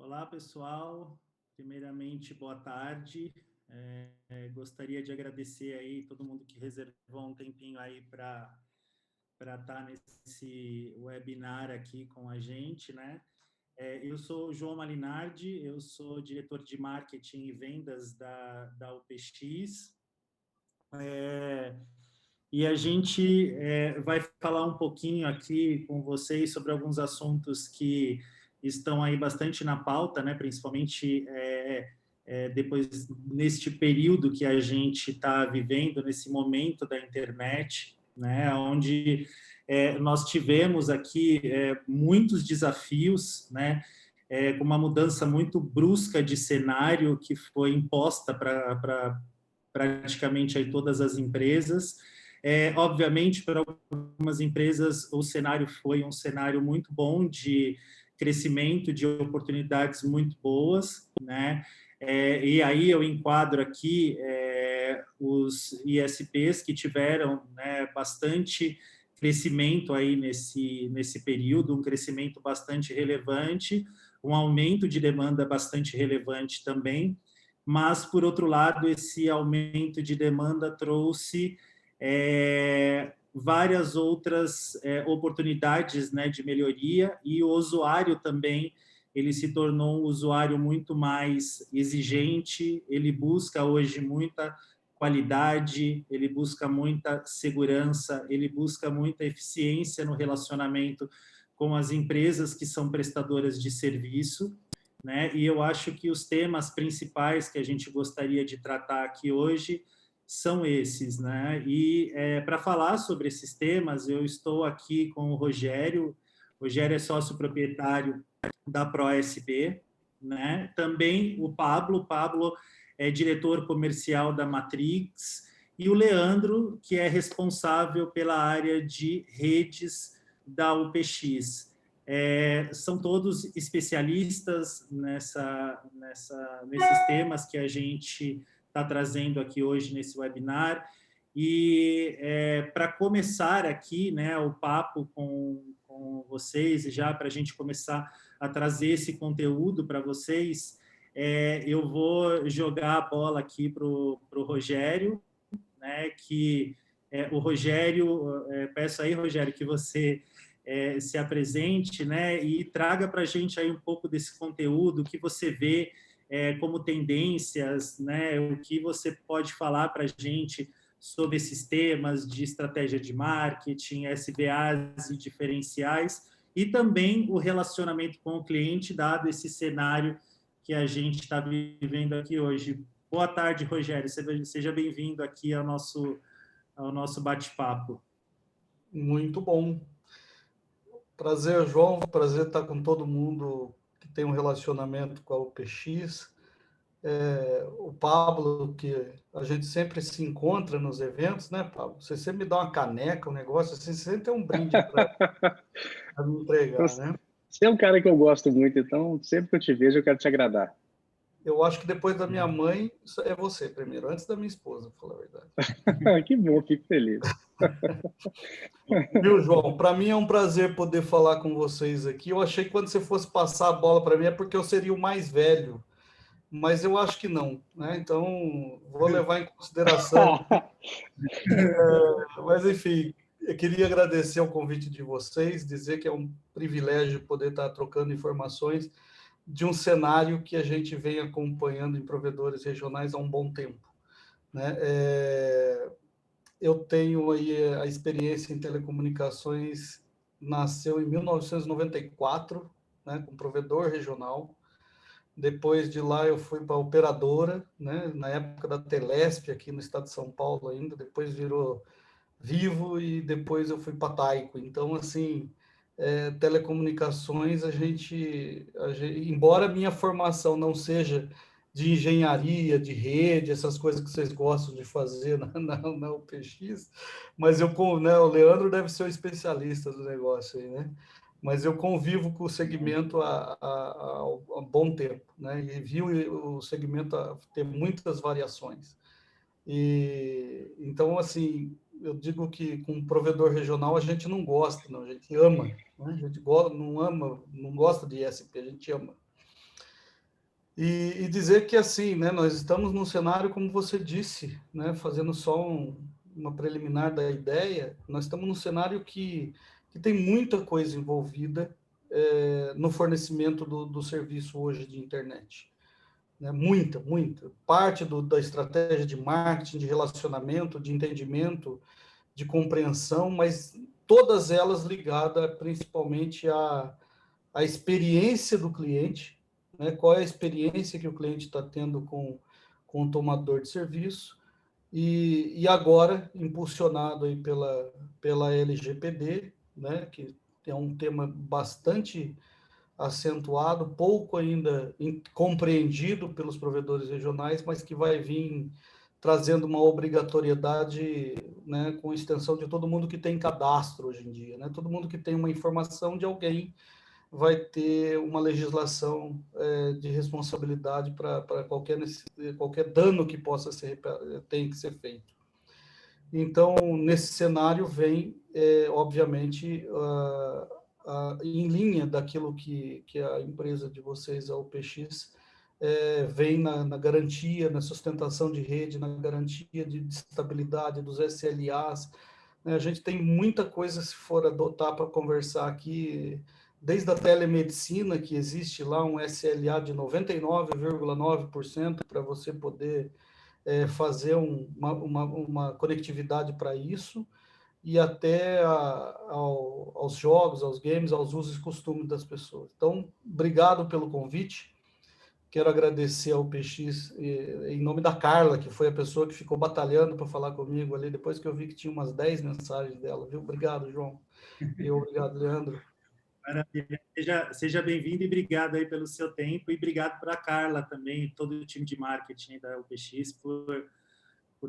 Olá, pessoal. Primeiramente, boa tarde. Gostaria de agradecer aí todo mundo que reservou um tempinho aí para estar nesse webinar aqui com a gente, né? Eu sou o João Malinardi, eu sou diretor de marketing e vendas da UPX. E a gente vai falar um pouquinho aqui com vocês sobre alguns assuntos que estão aí bastante na pauta, né? Principalmente depois, neste período que a gente está vivendo, nesse momento da internet, né? Onde nós tivemos aqui muitos desafios, né? Com uma mudança muito brusca de cenário que foi imposta para praticamente aí todas as empresas. Obviamente, para algumas empresas, o cenário foi um cenário muito bom de crescimento, de oportunidades muito boas, né? E aí eu enquadro aqui os ISPs que tiveram, né, bastante crescimento aí nesse período, um crescimento bastante relevante, um aumento de demanda bastante relevante também, mas, por outro lado, esse aumento de demanda trouxe várias outras oportunidades, né, de melhoria, e o usuário também, ele se tornou um usuário muito mais exigente, ele busca hoje muita qualidade, ele busca muita segurança, ele busca muita eficiência no relacionamento com as empresas que são prestadoras de serviço, né? E eu acho que os temas principais que a gente gostaria de tratar aqui hoje são esses, né? E para falar sobre esses temas, eu estou aqui com o Rogério. O Rogério é sócio proprietário da ProSB, né? Também o Pablo é diretor comercial da Matrix, e o Leandro, que é responsável pela área de redes da UPX. São todos especialistas nesses temas que a gente está trazendo aqui hoje nesse webinar. E para começar aqui, né, o papo com vocês, e já para a gente começar a trazer esse conteúdo para vocês, eu vou jogar a bola aqui para o Rogério, né, que o Rogério, peço aí, Rogério, que você se apresente, né, e traga para a gente aí um pouco desse conteúdo, o que você vê como tendências, né, o que você pode falar para a gente sobre esses temas de estratégia de marketing, SBAs e diferenciais, e também o relacionamento com o cliente, dado esse cenário que a gente está vivendo aqui hoje. Boa tarde, Rogério. Seja bem-vindo aqui ao nosso bate-papo. Muito bom. Prazer, João. Prazer estar com todo mundo que tem um relacionamento com a UPX. O Pablo, que a gente sempre se encontra nos eventos, né, Pablo? Você sempre me dá uma caneca, um negócio assim, você sempre tem um brinde para me entregar, né? Você é um cara que eu gosto muito, então sempre que eu te vejo eu quero te agradar. Eu acho que depois da minha mãe, é você primeiro, antes da minha esposa, para falar a verdade. Que bom, fico feliz. Viu, João? Para mim é um prazer poder falar com vocês aqui. Eu achei que quando você fosse passar a bola para mim é porque eu seria o mais velho, mas eu acho que não, né? Então, vou levar em consideração. Mas, enfim, eu queria agradecer o convite de vocês, dizer que é um privilégio poder estar trocando informações de um cenário que a gente vem acompanhando em provedores regionais há um bom tempo, né? Eu tenho aí a experiência em telecomunicações, nasceu em 1994, né, com provedor regional. Depois de lá eu fui para a operadora, né, na época da Telesp, aqui no estado de São Paulo ainda, depois virou Vivo e depois eu fui para a Taico. Então, assim, telecomunicações, embora a minha formação não seja de engenharia, de rede, essas coisas que vocês gostam de fazer na UPX, mas né, o Leandro deve ser o especialista do negócio aí, né? Mas eu convivo com o segmento há bom tempo, né? E vi o segmento ter muitas variações. Então, assim, eu digo que com um provedor regional a gente não gosta, não, a gente ama, né? A gente não ama, não gosta de ISP, a gente ama. E dizer que, assim, né, nós estamos num cenário, como você disse, né, fazendo só uma preliminar da ideia, nós estamos num cenário que tem muita coisa envolvida no fornecimento do serviço hoje de internet. Né? Muita, muita. Parte da estratégia de marketing, de relacionamento, de entendimento, de compreensão, mas todas elas ligadas principalmente à experiência do cliente, né? Qual é a experiência que o cliente está tendo com o tomador de serviço, e agora impulsionado aí pela LGPD, né? Que é um tema bastante acentuado, pouco ainda compreendido pelos provedores regionais, mas que vai vir trazendo uma obrigatoriedade, né, com extensão de todo mundo que tem cadastro hoje em dia, né? Todo mundo que tem uma informação de alguém vai ter uma legislação de responsabilidade para qualquer dano que possa tem que ser feito. Então, nesse cenário vem, obviamente, em linha daquilo que a empresa de vocês, a UPX, vem na garantia, na sustentação de rede, na garantia de estabilidade dos SLAs. A gente tem muita coisa, se for adotar para conversar aqui, desde a telemedicina, que existe lá um SLA de 99,9% para você poder fazer uma conectividade para isso, e até aos jogos, aos games, aos usos e costumes das pessoas. Então, obrigado pelo convite. Quero agradecer ao PX em nome da Carla, que foi a pessoa que ficou batalhando para falar comigo ali, depois que eu vi que tinha umas 10 mensagens dela, viu? Obrigado, João. E obrigado, Leandro. Maravilha. Seja bem-vindo e obrigado aí pelo seu tempo, e obrigado para a Carla também, todo o time de marketing da UPX, por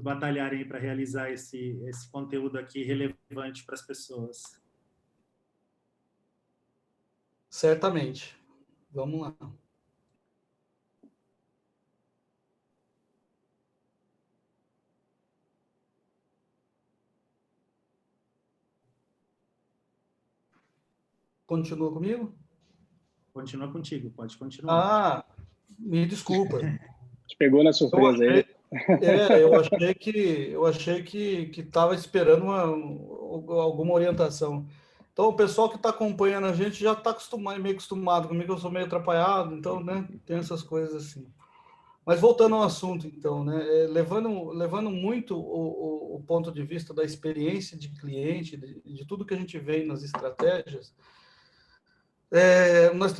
batalharem para realizar esse conteúdo aqui relevante para as pessoas. Certamente. Vamos lá. Continua comigo? Continua contigo, pode continuar. Me desculpa. Te pegou na surpresa aí. Eu achei que estava esperando alguma orientação. Então, o pessoal que está acompanhando a gente já está meio acostumado comigo, eu sou meio atrapalhado, então, né, tem essas coisas assim. Mas voltando ao assunto, então, né, levando muito o ponto de vista da experiência de cliente, de tudo que a gente vê nas estratégias, nós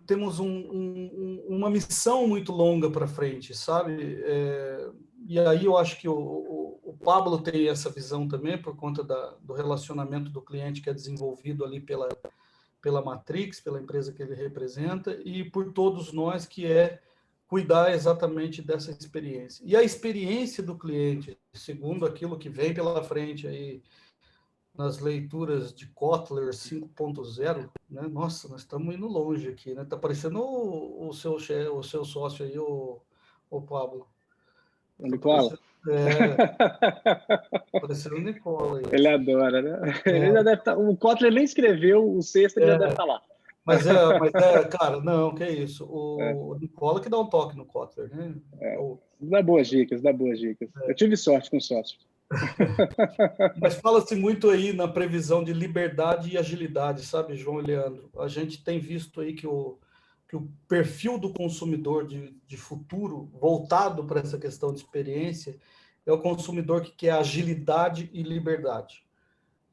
temos uma missão muito longa para frente, sabe? E aí eu acho que o Pablo tem essa visão também, por conta do relacionamento do cliente que é desenvolvido ali pela Matrix, pela empresa que ele representa, e por todos nós, que é cuidar exatamente dessa experiência. E a experiência do cliente, segundo aquilo que vem pela frente aí, nas leituras de Kotler 5.0, né? Nossa, nós estamos indo longe aqui, né? Tá parecendo o seu sócio aí, o Pablo. O Nicola? Parecendo o Nicola aí. Ele adora, né? Ele já deve estar. O Kotler nem escreveu o sexto, ele já deve estar lá. Mas cara, não, que é isso. O Nicola que dá um toque no Kotler, né? Dá boas dicas, dá boas dicas. Eu tive sorte com o sócio. Mas fala-se muito aí na previsão de liberdade e agilidade, sabe, João e Leandro? A gente tem visto aí que o perfil do consumidor de futuro, voltado para essa questão de experiência, é o consumidor que quer agilidade e liberdade.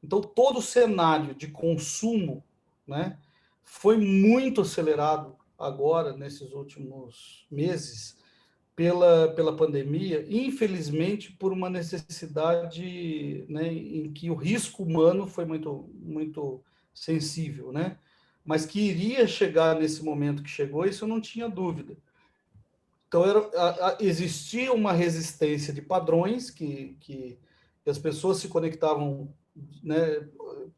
Então, todo o cenário de consumo, né, foi muito acelerado agora, nesses últimos meses, pela pandemia, infelizmente por uma necessidade, né, em que o risco humano foi muito, muito sensível, né? Mas que iria chegar nesse momento que chegou, isso eu não tinha dúvida. Então, existia uma resistência de padrões que as pessoas se conectavam, né,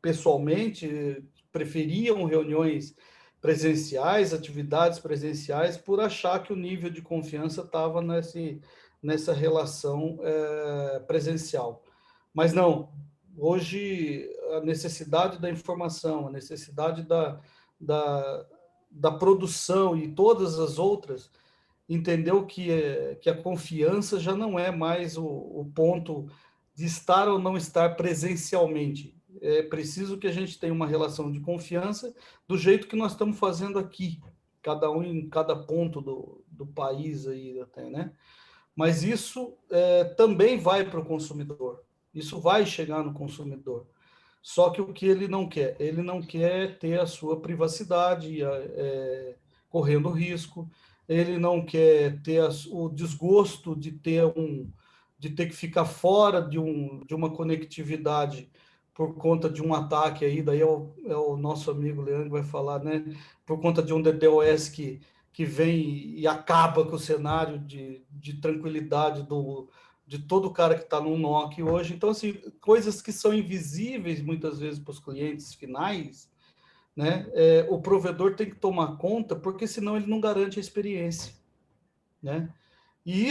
pessoalmente, preferiam reuniões presenciais, atividades presenciais, por achar que o nível de confiança estava nessa relação presencial. Mas não, hoje a necessidade da informação, a necessidade da produção e todas as outras entendeu que a confiança já não é mais o ponto de estar ou não estar presencialmente. É preciso que a gente tenha uma relação de confiança do jeito que nós estamos fazendo aqui, cada um em cada ponto do país aí até, né? Mas isso também vai para o consumidor. Isso vai chegar no consumidor. Só que o que ele não quer? Ele não quer ter a sua privacidade correndo risco, ele não quer ter o desgosto de ter que ficar fora de uma conectividade por conta de um ataque aí, daí é o nosso amigo Leandro que vai falar, né? Por conta de um DDoS que vem e acaba com o cenário de tranquilidade de todo cara que está no NOC hoje. Então, assim, coisas que são invisíveis muitas vezes para os clientes finais, né? O provedor tem que tomar conta, porque senão ele não garante a experiência, né? E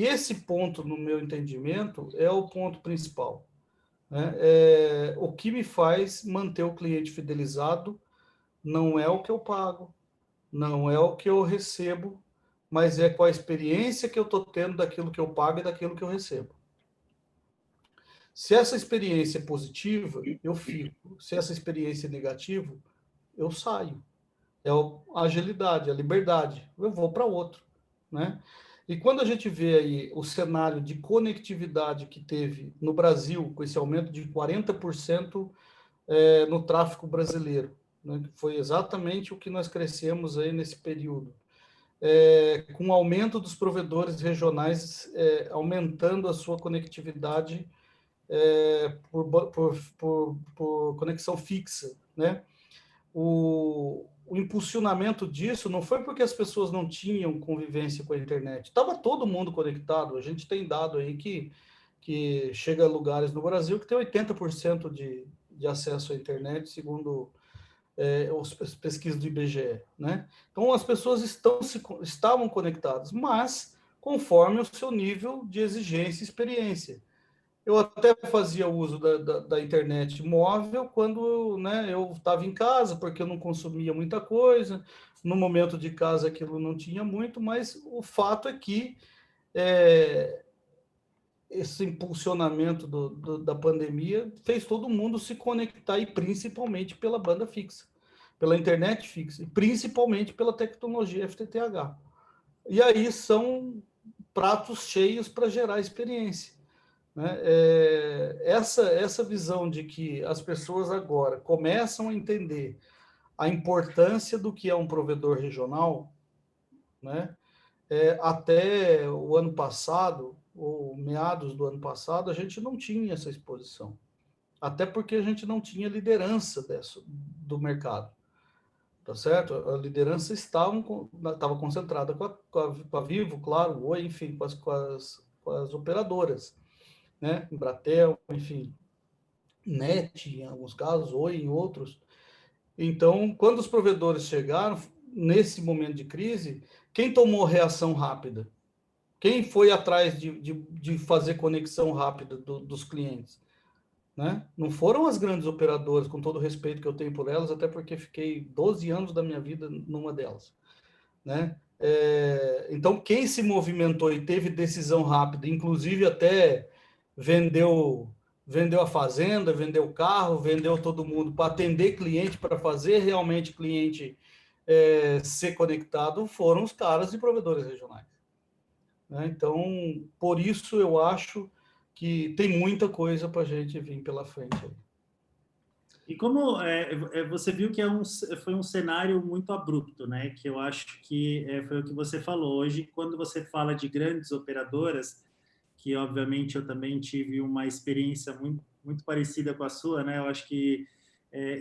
esse ponto, no meu entendimento, é o ponto principal, né? O que me faz manter o cliente fidelizado não é o que eu pago, não é o que eu recebo, mas é com a experiência que eu estou tendo daquilo que eu pago e daquilo que eu recebo. Se essa experiência é positiva, eu fico. Se essa experiência é negativa, eu saio. É a agilidade, a liberdade. Eu vou para outro, né? E quando a gente vê aí o cenário de conectividade que teve no Brasil, com esse aumento de 40% no tráfego brasileiro, né? Que foi exatamente o que nós crescemos aí nesse período. Com o aumento dos provedores regionais aumentando a sua conectividade por conexão fixa, né? O impulsionamento disso não foi porque as pessoas não tinham convivência com a internet. Estava todo mundo conectado. A gente tem dado aí que chega a lugares no Brasil que tem 80% de acesso à internet, segundo as pesquisas do IBGE, né? Então, as pessoas estavam conectadas, mas conforme o seu nível de exigência e experiência. Eu até fazia uso da internet móvel quando, né, eu estava em casa, porque eu não consumia muita coisa. No momento de casa aquilo não tinha muito, mas o fato é que esse impulsionamento da pandemia fez todo mundo se conectar, e principalmente pela banda fixa, pela internet fixa, e principalmente pela tecnologia FTTH. E aí são pratos cheios para gerar experiência, né? Essa visão de que as pessoas agora começam a entender a importância do que é um provedor regional, né? Até o ano passado, ou meados do ano passado, a gente não tinha essa exposição, até porque a gente não tinha liderança do mercado, tá certo? A liderança estava concentrada com a Vivo, claro, o Oi, enfim, com as operadoras, né? Embratel, enfim, NET em alguns casos, Oi em outros. Então, quando os provedores chegaram, nesse momento de crise, quem tomou reação rápida? Quem foi atrás de fazer conexão rápida dos clientes? Né? Não foram as grandes operadoras, com todo o respeito que eu tenho por elas, até porque fiquei 12 anos da minha vida numa delas. Né? Então, quem se movimentou e teve decisão rápida, inclusive até vendeu a fazenda, vendeu o carro, vendeu todo mundo para atender cliente, para fazer realmente cliente ser conectado, foram os caras de provedores regionais. Né? Então, por isso eu acho que tem muita coisa para a gente vir pela frente. E como você viu que foi um cenário muito abrupto, né? Que eu acho que foi o que você falou. Hoje, quando você fala de grandes operadoras, que obviamente eu também tive uma experiência muito, muito parecida com a sua, né? Eu acho que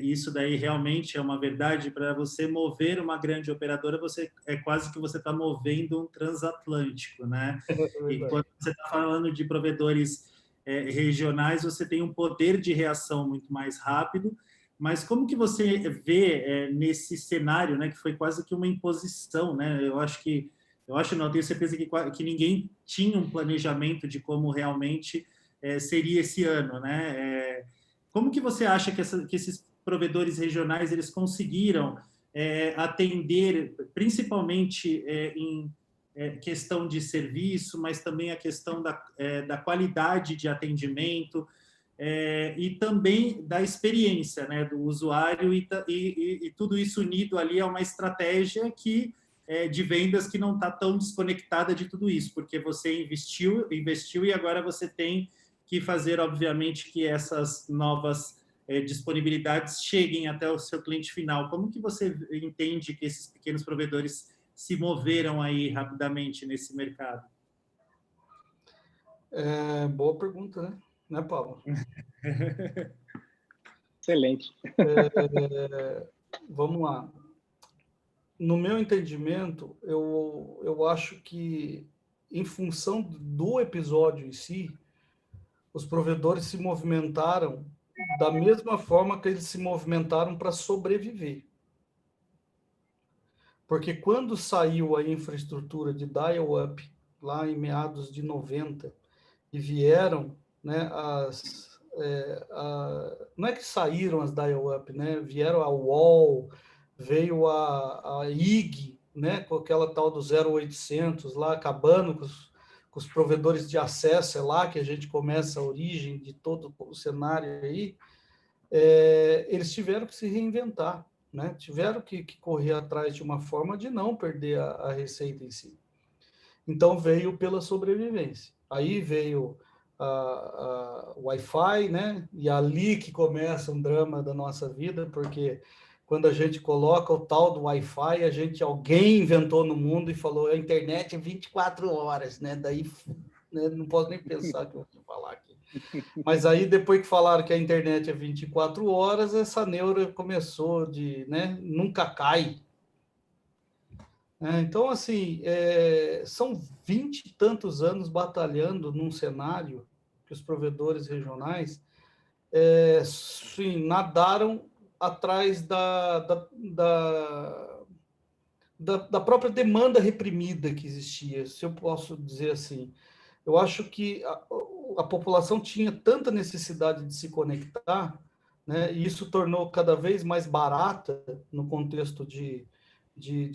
isso daí realmente é uma verdade. Para você mover uma grande operadora, é quase que você está movendo um transatlântico, né? E quando você está falando de provedores regionais, você tem um poder de reação muito mais rápido. Mas como que você vê nesse cenário, né, que foi quase que uma imposição, né? Eu acho não, eu tenho certeza que ninguém tinha um planejamento de como realmente seria esse ano, né? Como que você acha que esses provedores regionais eles conseguiram atender, principalmente questão de serviço, mas também a questão da qualidade de atendimento, e também da experiência, né, do usuário, e tudo isso unido ali a uma estratégia de vendas que não está tão desconectada de tudo isso, porque você investiu e agora você tem que fazer, obviamente, que essas novas disponibilidades cheguem até o seu cliente final. Como que você entende que esses pequenos provedores se moveram aí rapidamente nesse mercado? Boa pergunta, né? Né, Paulo? Excelente. Vamos lá. No meu entendimento, eu acho que, em função do episódio em si, os provedores se movimentaram da mesma forma que eles se movimentaram para sobreviver. Porque quando saiu a infraestrutura de dial-up, lá em meados de 90, e vieram, né, não é que saíram as dial-up, né, vieram a UOL, veio a IG, né, com aquela tal do 0800 lá, acabando com os provedores de acesso, é lá que a gente começa a origem de todo o cenário aí, eles tiveram que se reinventar, né, tiveram que correr atrás de uma forma de não perder a receita em si. Então, veio pela sobrevivência. Aí veio o Wi-Fi, né? E ali que começa um drama da nossa vida, porque quando a gente coloca o tal do Wi-Fi, alguém inventou no mundo e falou a internet é 24 horas, né? Daí, né, não posso nem pensar que eu vou falar aqui. Mas aí, depois que falaram que a internet é 24 horas, essa neura começou né? Nunca cai. Então, assim, são 20 e tantos anos batalhando num cenário que os provedores regionais sim, nadaram atrás da própria demanda reprimida que existia, se eu posso dizer assim. Eu acho que a população tinha tanta necessidade de se conectar, né, e isso tornou cada vez mais barata no contexto de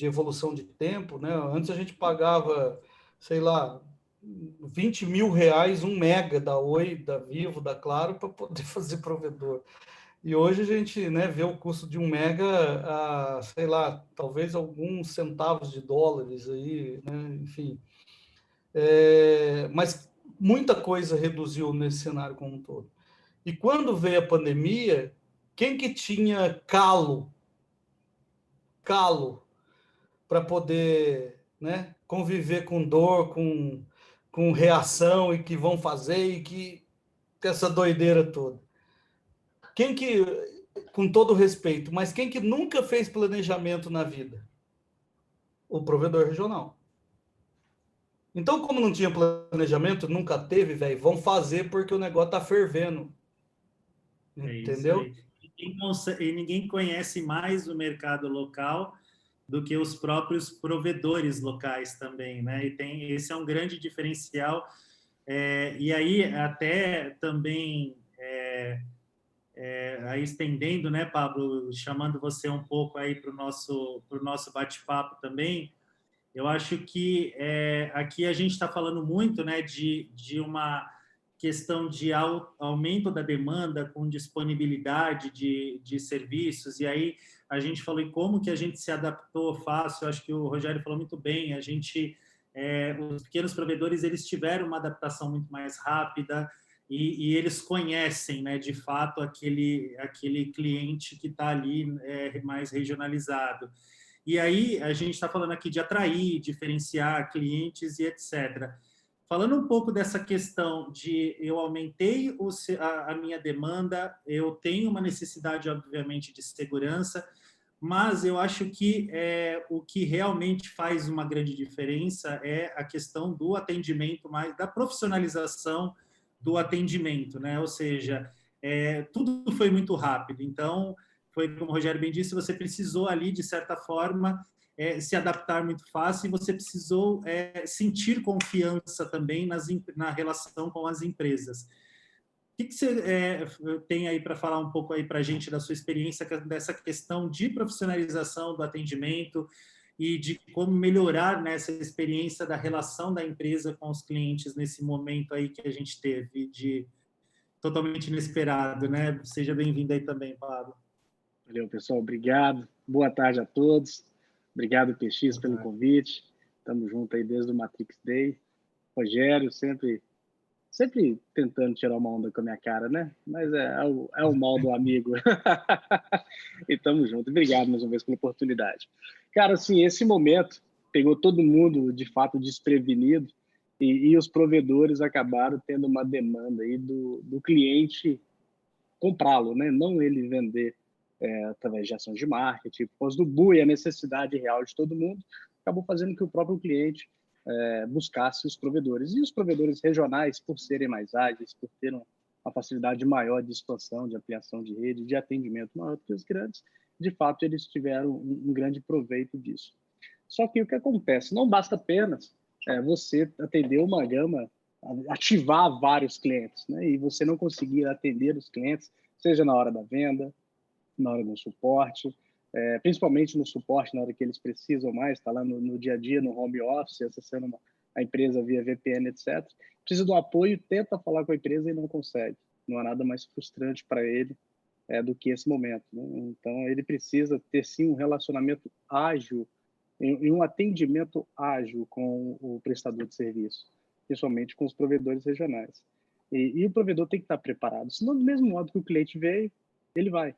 evolução de tempo, né? Antes a gente pagava, sei lá, 20 mil reais 1 mega da Oi, da Vivo, da Claro, para poder fazer provedor. E hoje a gente, né, vê o custo de 1 mega a, sei lá, talvez alguns centavos de dólares aí, né? Enfim. Mas muita coisa reduziu nesse cenário como um todo. E quando veio a pandemia, quem que tinha calo para poder, né, conviver com dor, com reação e que vão fazer e que essa doideira toda. Quem que, com todo respeito, mas quem que nunca fez planejamento na vida? O provedor regional. Então, como não tinha planejamento, nunca teve, velho, vão fazer porque o negócio tá fervendo. Entendeu? É isso aí. E ninguém conhece mais o mercado local do que os próprios provedores locais também, né? Esse é um grande diferencial. E aí, até também, aí estendendo, né, Pablo, chamando você um pouco aí para o nosso bate-papo também, eu acho que aqui a gente está falando muito, né, de uma questão de aumento da demanda com disponibilidade de serviços, e aí a gente falou em como que a gente se adaptou fácil. Eu acho que o Rogério falou muito bem, os pequenos provedores, eles tiveram uma adaptação muito mais rápida, e eles conhecem, né, de fato, aquele cliente que está ali mais regionalizado. E aí, a gente está falando aqui de atrair, diferenciar clientes e etc. Falando um pouco dessa questão de eu aumentei a minha demanda, eu tenho uma necessidade, obviamente, de segurança, mas eu acho que o que realmente faz uma grande diferença é a questão do atendimento, mais da profissionalização do atendimento, né? Ou seja, tudo foi muito rápido. Então, foi como o Rogério bem disse, você precisou ali, de certa forma, se adaptar muito fácil, e você precisou sentir confiança também na relação com as empresas. O que você tem aí para falar um pouco aí para a gente da sua experiência dessa questão de profissionalização do atendimento e de como melhorar nessa experiência da relação da empresa com os clientes nesse momento aí que a gente teve de totalmente inesperado, né? Seja bem-vindo aí também, Pablo. Valeu, pessoal. Obrigado. Boa tarde a todos. Obrigado, PX, pelo convite. Estamos juntos aí desde o Matrix Day. Rogério, sempre tentando tirar uma onda com a minha cara, né? Mas é o mal do amigo. E estamos juntos. Obrigado mais uma vez pela oportunidade. Cara, assim, esse momento pegou todo mundo, de fato, desprevenido e os provedores acabaram tendo uma demanda aí do cliente comprá-lo, né? Não ele vender através de ações de marketing. Por causa do boom e a necessidade real de todo mundo, acabou fazendo que o próprio cliente buscasse os provedores. E os provedores regionais, por serem mais ágeis, por terem uma facilidade maior de expansão, de ampliação de rede, de atendimento maior do que os grandes, de fato, eles tiveram um grande proveito disso. Só que o que acontece? Não basta apenas você atender uma gama, ativar vários clientes, né? E você não conseguir atender os clientes, seja na hora da venda, na hora do suporte, principalmente no suporte, na hora que eles precisam mais, está lá no dia a dia, no home office, acessando a empresa via VPN, etc. Precisa do apoio, tenta falar com a empresa e não consegue. Não há nada mais frustrante para ele do que esse momento, né? Então, ele precisa ter, sim, um relacionamento ágil e um atendimento ágil com o prestador de serviço, principalmente com os provedores regionais. E o provedor tem que estar preparado, senão, do mesmo modo que o cliente veio, ele vai.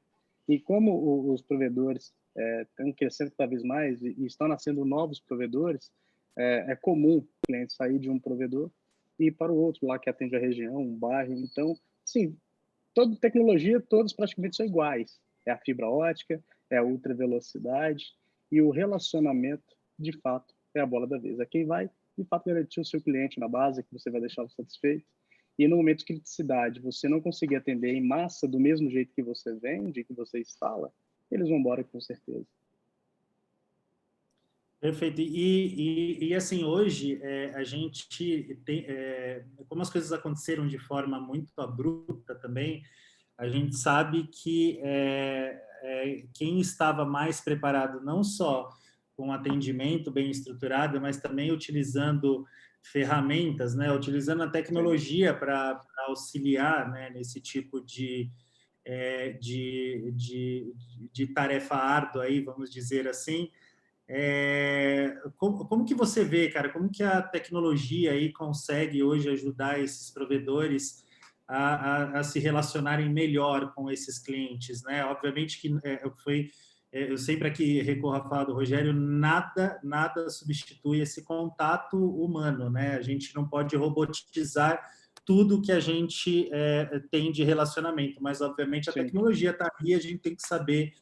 E como os provedores estão crescendo cada vez mais e estão nascendo novos provedores, é comum o cliente sair de um provedor e ir para o outro, lá que atende a região, um bairro. Então, sim, toda tecnologia, todos praticamente são iguais. É a fibra ótica, é a ultra velocidade e o relacionamento, de fato, é a bola da vez. É quem vai, de fato, garantir o seu cliente na base, que você vai deixá-lo satisfeito. E no momento de criticidade, você não conseguir atender em massa do mesmo jeito que você vende, que você instala, eles vão embora com certeza. Perfeito. E assim, hoje a gente tem, como as coisas aconteceram de forma muito abrupta também, a gente sabe que quem estava mais preparado, não só com atendimento bem estruturado, mas também utilizando ferramentas, né, utilizando a tecnologia para auxiliar, né, nesse tipo de tarefa árdua aí, vamos dizer assim. Como que você vê, cara? Como que a tecnologia aí consegue hoje ajudar esses provedores a se relacionarem melhor com esses clientes, né? Obviamente que eu sempre aqui recorro à fala do Rogério, nada substitui esse contato humano, né? A gente não pode robotizar tudo que a gente tem de relacionamento, mas obviamente a Sim. tecnologia está aí, a gente tem que saber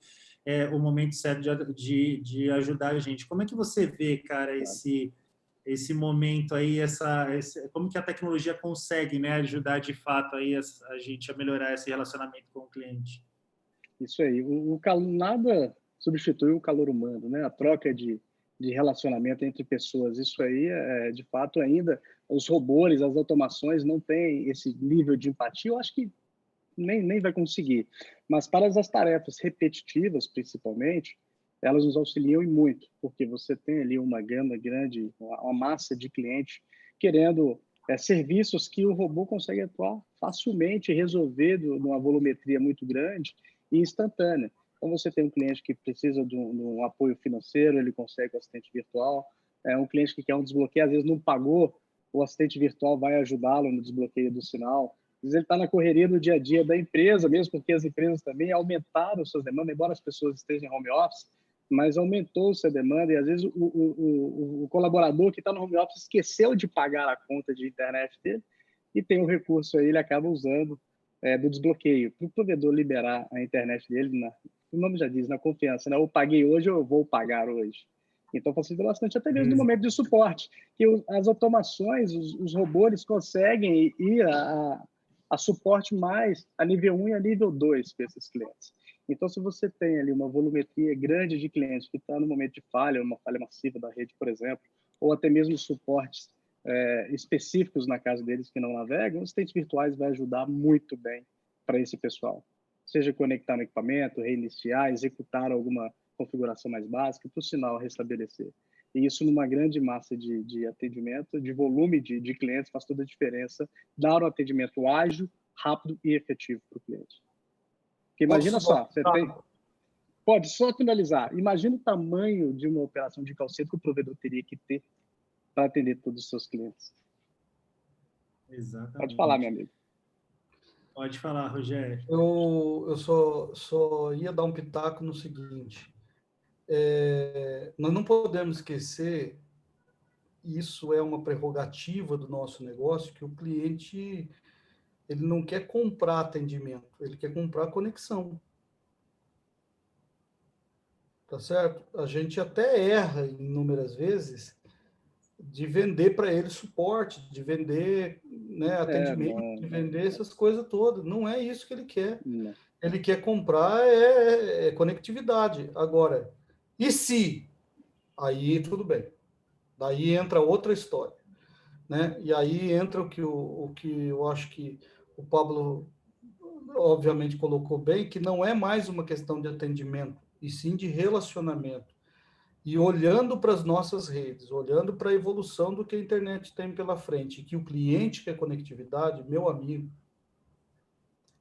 o momento certo de ajudar a gente. Como é que você vê, cara, esse momento aí, como que a tecnologia consegue, né, ajudar de fato aí a gente a melhorar esse relacionamento com o cliente? Isso aí. Nada substitui o calor humano, né? A troca de relacionamento entre pessoas. Isso aí, de fato, ainda os robôs, as automações não têm esse nível de empatia. Eu acho que nem vai conseguir. Mas para as tarefas repetitivas, principalmente, elas nos auxiliam e muito, porque você tem ali uma gama grande, uma massa de clientes querendo serviços que o robô consegue atuar facilmente e resolver numa volumetria muito grande e instantânea. Então, você tem um cliente que precisa de um apoio financeiro, ele consegue o assistente virtual. Um cliente que quer um desbloqueio, às vezes não pagou, o assistente virtual vai ajudá-lo no desbloqueio do sinal. Às vezes ele está na correria do dia a dia da empresa, mesmo porque as empresas também aumentaram suas demandas, embora as pessoas estejam em home office, mas aumentou-se a demanda e às vezes o colaborador que está no home office esqueceu de pagar a conta de internet dele e tem um recurso aí, ele acaba usando do desbloqueio para o provedor liberar a internet dele, o nome já diz, na confiança, né? Eu paguei hoje, eu vou pagar hoje. Então, facilita bastante, até mesmo no momento de suporte, que as automações, os robôs conseguem ir a suporte mais a nível 1 e a nível 2 para esses clientes. Então, se você tem ali uma volumetria grande de clientes que está no momento de falha, uma falha massiva da rede, por exemplo, ou até mesmo suportes específicos na casa deles que não navegam, os assistentes virtuais vai ajudar muito bem para esse pessoal. Seja conectar no equipamento, reiniciar, executar alguma configuração mais básica, para o sinal restabelecer. E isso, numa grande massa de atendimento, de volume de clientes, faz toda a diferença, dar um atendimento ágil, rápido e efetivo para o cliente. Porque imagina só, você tem... Pode só finalizar. Imagina o tamanho de uma operação de call center que o provedor teria que ter para atender todos os seus clientes. Exatamente. Pode falar, meu amigo. Pode falar, Rogério. Eu só ia dar um pitaco no seguinte. Nós não podemos esquecer, isso é uma prerrogativa do nosso negócio, que o cliente ele não quer comprar atendimento, ele quer comprar conexão. Tá certo? A gente até erra inúmeras vezes de vender para ele suporte, de vender, né, atendimento, de vender essas coisas todas. Não é isso que ele quer. Não. Ele quer comprar conectividade. Agora, e se? Aí tudo bem. Daí entra outra história, né? E aí entra o que eu acho que o Pablo obviamente colocou bem, que não é mais uma questão de atendimento, e sim de relacionamento. E olhando para as nossas redes, olhando para a evolução do que a internet tem pela frente, que o cliente quer conectividade, meu amigo,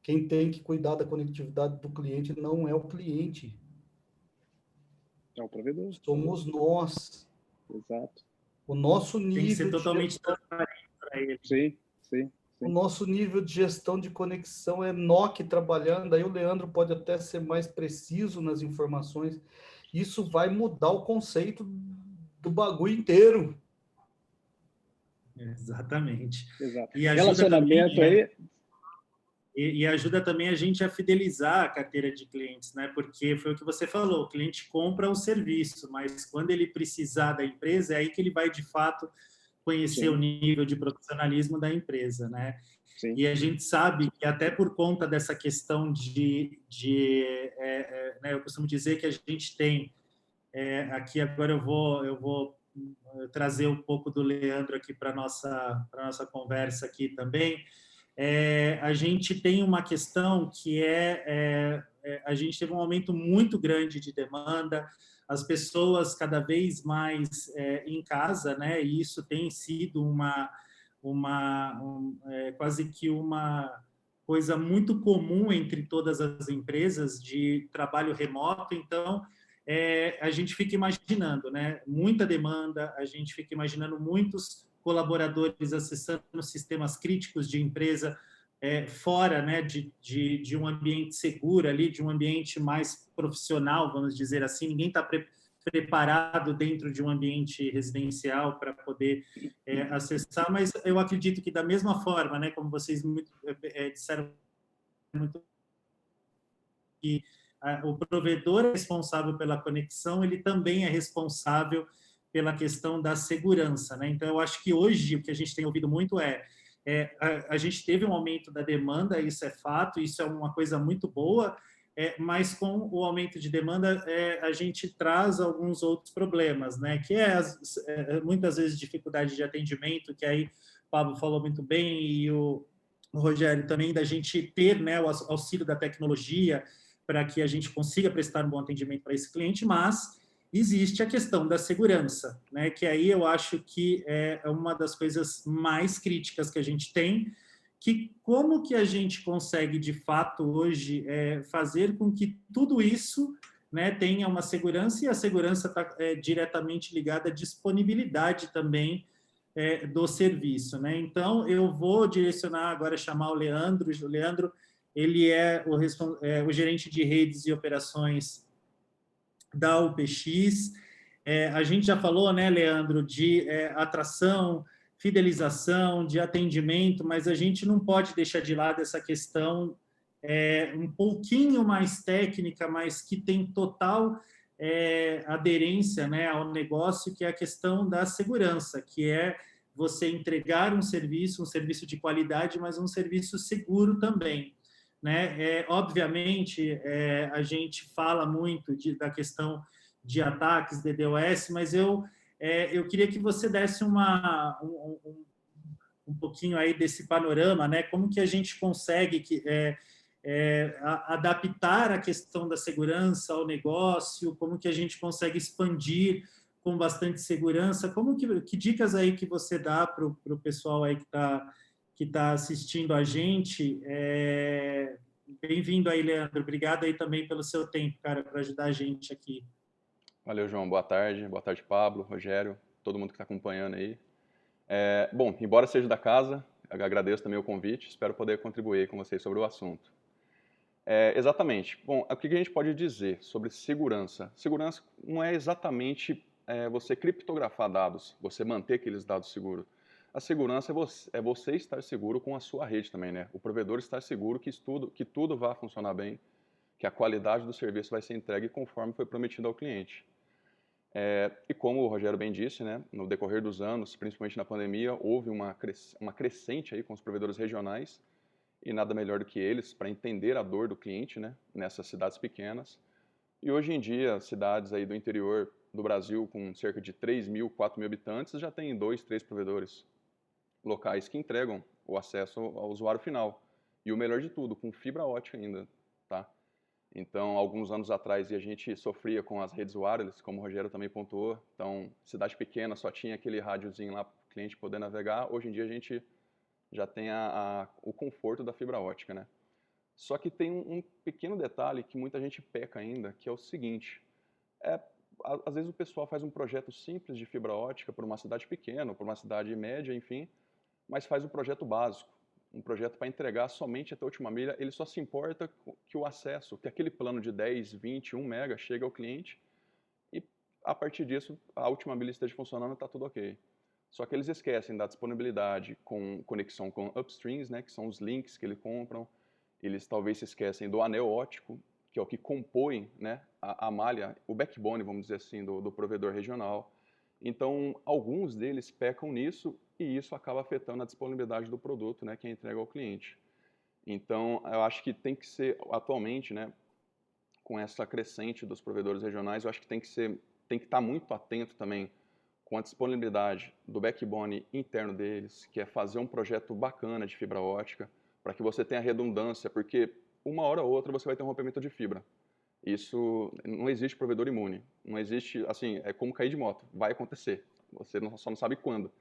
quem tem que cuidar da conectividade do cliente não é o cliente. É o provedor. Somos nós. Exato. O nosso nível tem que ser totalmente transparente para ele. Sim, sim. O nosso nível de gestão de conexão é NOC trabalhando, aí o Leandro pode até ser mais preciso nas informações. Isso vai mudar o conceito do bagulho inteiro. Exatamente. Exato. E ajuda relacionamento também, aí... E ajuda também a gente a fidelizar a carteira de clientes, né? Porque foi o que você falou, o cliente compra o serviço, mas quando ele precisar da empresa, é aí que ele vai, de fato, conhecer o nível de profissionalismo da empresa, né? Sim. E a gente sabe que até por conta dessa questão né, eu costumo dizer que a gente tem, aqui agora eu vou trazer um pouco do Leandro aqui para nossa conversa aqui também. A gente tem uma questão que a gente teve um aumento muito grande de demanda, as pessoas cada vez mais em casa, né? E isso tem sido quase que uma coisa muito comum entre todas as empresas de trabalho remoto. Então, a gente fica imaginando, né? Muita demanda, a gente fica imaginando muitos colaboradores acessando sistemas críticos de empresa fora, né, de um ambiente seguro ali, de um ambiente mais profissional, vamos dizer assim. Ninguém está preparado dentro de um ambiente residencial para poder acessar, mas eu acredito que da mesma forma, né, como vocês disseram muito, que o provedor é responsável pela conexão, ele também é responsável pela questão da segurança, né? Então, eu acho que hoje o que a gente tem ouvido muito a gente teve um aumento da demanda, isso é fato, isso é uma coisa muito boa, mas com o aumento de demanda a gente traz alguns outros problemas, né? Que muitas vezes dificuldade de atendimento, que aí o Pablo falou muito bem, e o Rogério também, da gente ter, né, o auxílio da tecnologia para que a gente consiga prestar um bom atendimento para esse cliente, mas existe a questão da segurança, né? Que aí eu acho que é uma das coisas mais críticas que a gente tem, que como que a gente consegue, de fato, hoje, fazer com que tudo isso, né, tenha uma segurança, e a segurança está diretamente ligada à disponibilidade também do serviço, né? Então, eu vou direcionar agora, chamar o Leandro. O Leandro, ele é o gerente de redes e operações da UPX. A gente já falou, né, Leandro, de atração, fidelização, de atendimento, mas a gente não pode deixar de lado essa questão um pouquinho mais técnica, mas que tem total aderência, né, ao negócio, que é a questão da segurança, que é você entregar um serviço de qualidade, mas um serviço seguro também, né? Obviamente, a gente fala muito da questão de ataques, DDoS, mas eu queria que você desse um pouquinho aí desse panorama, né? Como que a gente consegue adaptar a questão da segurança ao negócio, como que a gente consegue expandir com bastante segurança, que dicas aí que você dá para o pessoal aí que tá assistindo a gente? Bem-vindo aí, Leandro, obrigado aí também pelo seu tempo, cara, para ajudar a gente aqui. Valeu, João, boa tarde, Pablo, Rogério, todo mundo que está acompanhando aí. Bom, embora seja da casa, eu agradeço também o convite, espero poder contribuir com vocês sobre o assunto. Exatamente. Bom, o que a gente pode dizer sobre segurança? Segurança não é exatamente você criptografar dados, você manter aqueles dados seguros. A segurança é você estar seguro com a sua rede também, né? O provedor estar seguro que tudo vai funcionar bem, que a qualidade do serviço vai ser entregue conforme foi prometido ao cliente. E como o Rogério bem disse, né, no decorrer dos anos, principalmente na pandemia, houve uma crescente aí com os provedores regionais, e nada melhor do que eles para entender a dor do cliente, né, nessas cidades pequenas. E hoje em dia, cidades aí do interior do Brasil, com cerca de 3.000, 4.000 habitantes, já tem 2, 3 provedores locais que entregam o acesso ao usuário final. E o melhor de tudo, com fibra ótica ainda, tá? Então, alguns anos atrás, a gente sofria com as redes wireless, como o Rogério também pontuou. Então, cidade pequena, só tinha aquele rádiozinho lá para o cliente poder navegar. Hoje em dia, a gente já tem o conforto da fibra ótica, né? Só que tem um pequeno detalhe que muita gente peca ainda, que é o seguinte. Às vezes o pessoal faz um projeto simples de fibra ótica por uma cidade pequena, por uma cidade média, enfim, mas faz um projeto básico, um projeto para entregar somente até a última milha. Ele só se importa que o acesso, que aquele plano de 10, 20, 1 mega chegue ao cliente e, a partir disso, a última milha esteja funcionando e está tudo ok. Só que eles esquecem da disponibilidade com conexão com upstreams, né, que são os links que eles compram. Eles talvez se esquecem do anel óptico, que é o que compõe, né, a malha, o backbone, vamos dizer assim, do provedor regional. Então, alguns deles pecam nisso e isso acaba afetando a disponibilidade do produto, né, que é entregue ao cliente. Então, eu acho que tem que ser, atualmente, né, com essa crescente dos provedores regionais, eu acho que tem que estar muito atento também com a disponibilidade do backbone interno deles, que é fazer um projeto bacana de fibra ótica, para que você tenha redundância, porque uma hora ou outra você vai ter um rompimento de fibra. Isso, não existe provedor imune, não existe, assim, é como cair de moto, vai acontecer, você só não sabe quando.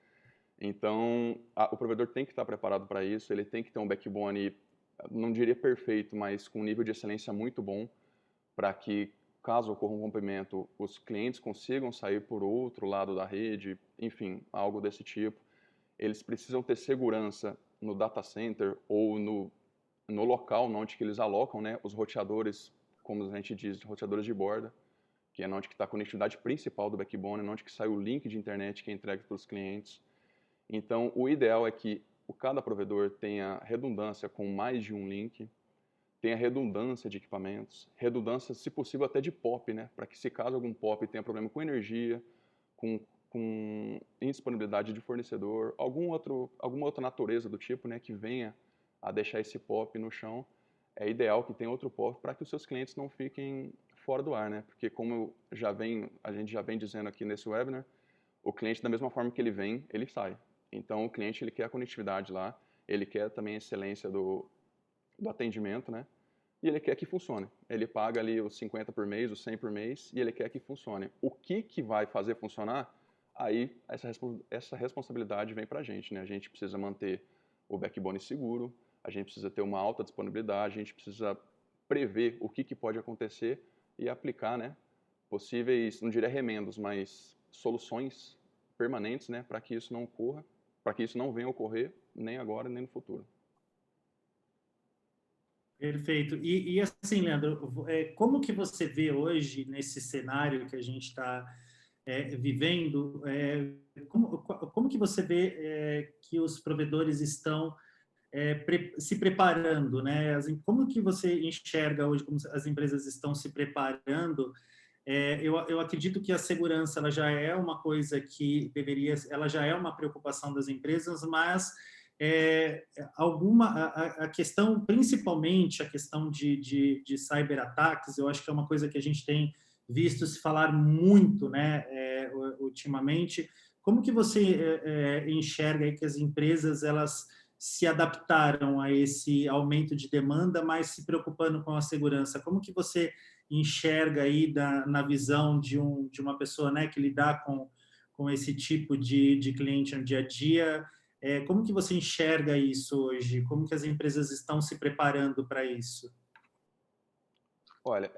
Então, o provedor tem que estar preparado para isso, ele tem que ter um backbone, não diria perfeito, mas com um nível de excelência muito bom, para que, caso ocorra um rompimento, os clientes consigam sair por outro lado da rede, enfim, algo desse tipo. Eles precisam ter segurança no data center ou no local onde que eles alocam, né, os roteadores, como a gente diz, roteadores de borda, que é onde que está a conectividade principal do backbone, onde que sai o link de internet que é entregue para os clientes. Então, o ideal é que cada provedor tenha redundância com mais de um link, tenha redundância de equipamentos, redundância, se possível, até de POP, né? Para que, se caso algum POP tenha problema com energia, com indisponibilidade de fornecedor, alguma outra natureza do tipo, né, que venha a deixar esse POP no chão, é ideal que tenha outro POP para que os seus clientes não fiquem fora do ar, né? Porque, como a gente já vem dizendo aqui nesse webinar, o cliente, da mesma forma que ele vem, ele sai. Então, o cliente, ele quer a conectividade lá, ele quer também a excelência do atendimento, né? E ele quer que funcione. Ele paga ali os 50 por mês, os 100 por mês, e ele quer que funcione. O que vai fazer funcionar? Aí, essa responsabilidade vem para a gente, né? A gente precisa manter o backbone seguro, a gente precisa ter uma alta disponibilidade, a gente precisa prever o que pode acontecer e aplicar, né, possíveis, não diria remendos, mas soluções permanentes, né, para que isso não ocorra, para que isso não venha a ocorrer nem agora nem no futuro. Perfeito. E assim, Leandro, como que você vê hoje, nesse cenário que a gente está vivendo, como que você vê que os provedores estão se preparando, né? Como que você enxerga hoje como as empresas estão se preparando? Eu acredito que a segurança ela já é uma coisa que ela já é uma preocupação das empresas, mas a questão, principalmente a questão de cyberataques, eu acho que é uma coisa que a gente tem visto se falar muito, né, ultimamente. Como que você enxerga aí que as empresas elas se adaptaram a esse aumento de demanda, mas se preocupando com a segurança? Como que você enxerga aí na visão de uma pessoa, né, que lidar com esse tipo de cliente no dia a dia? Como que você enxerga isso hoje? Como que as empresas estão se preparando para isso? Olha,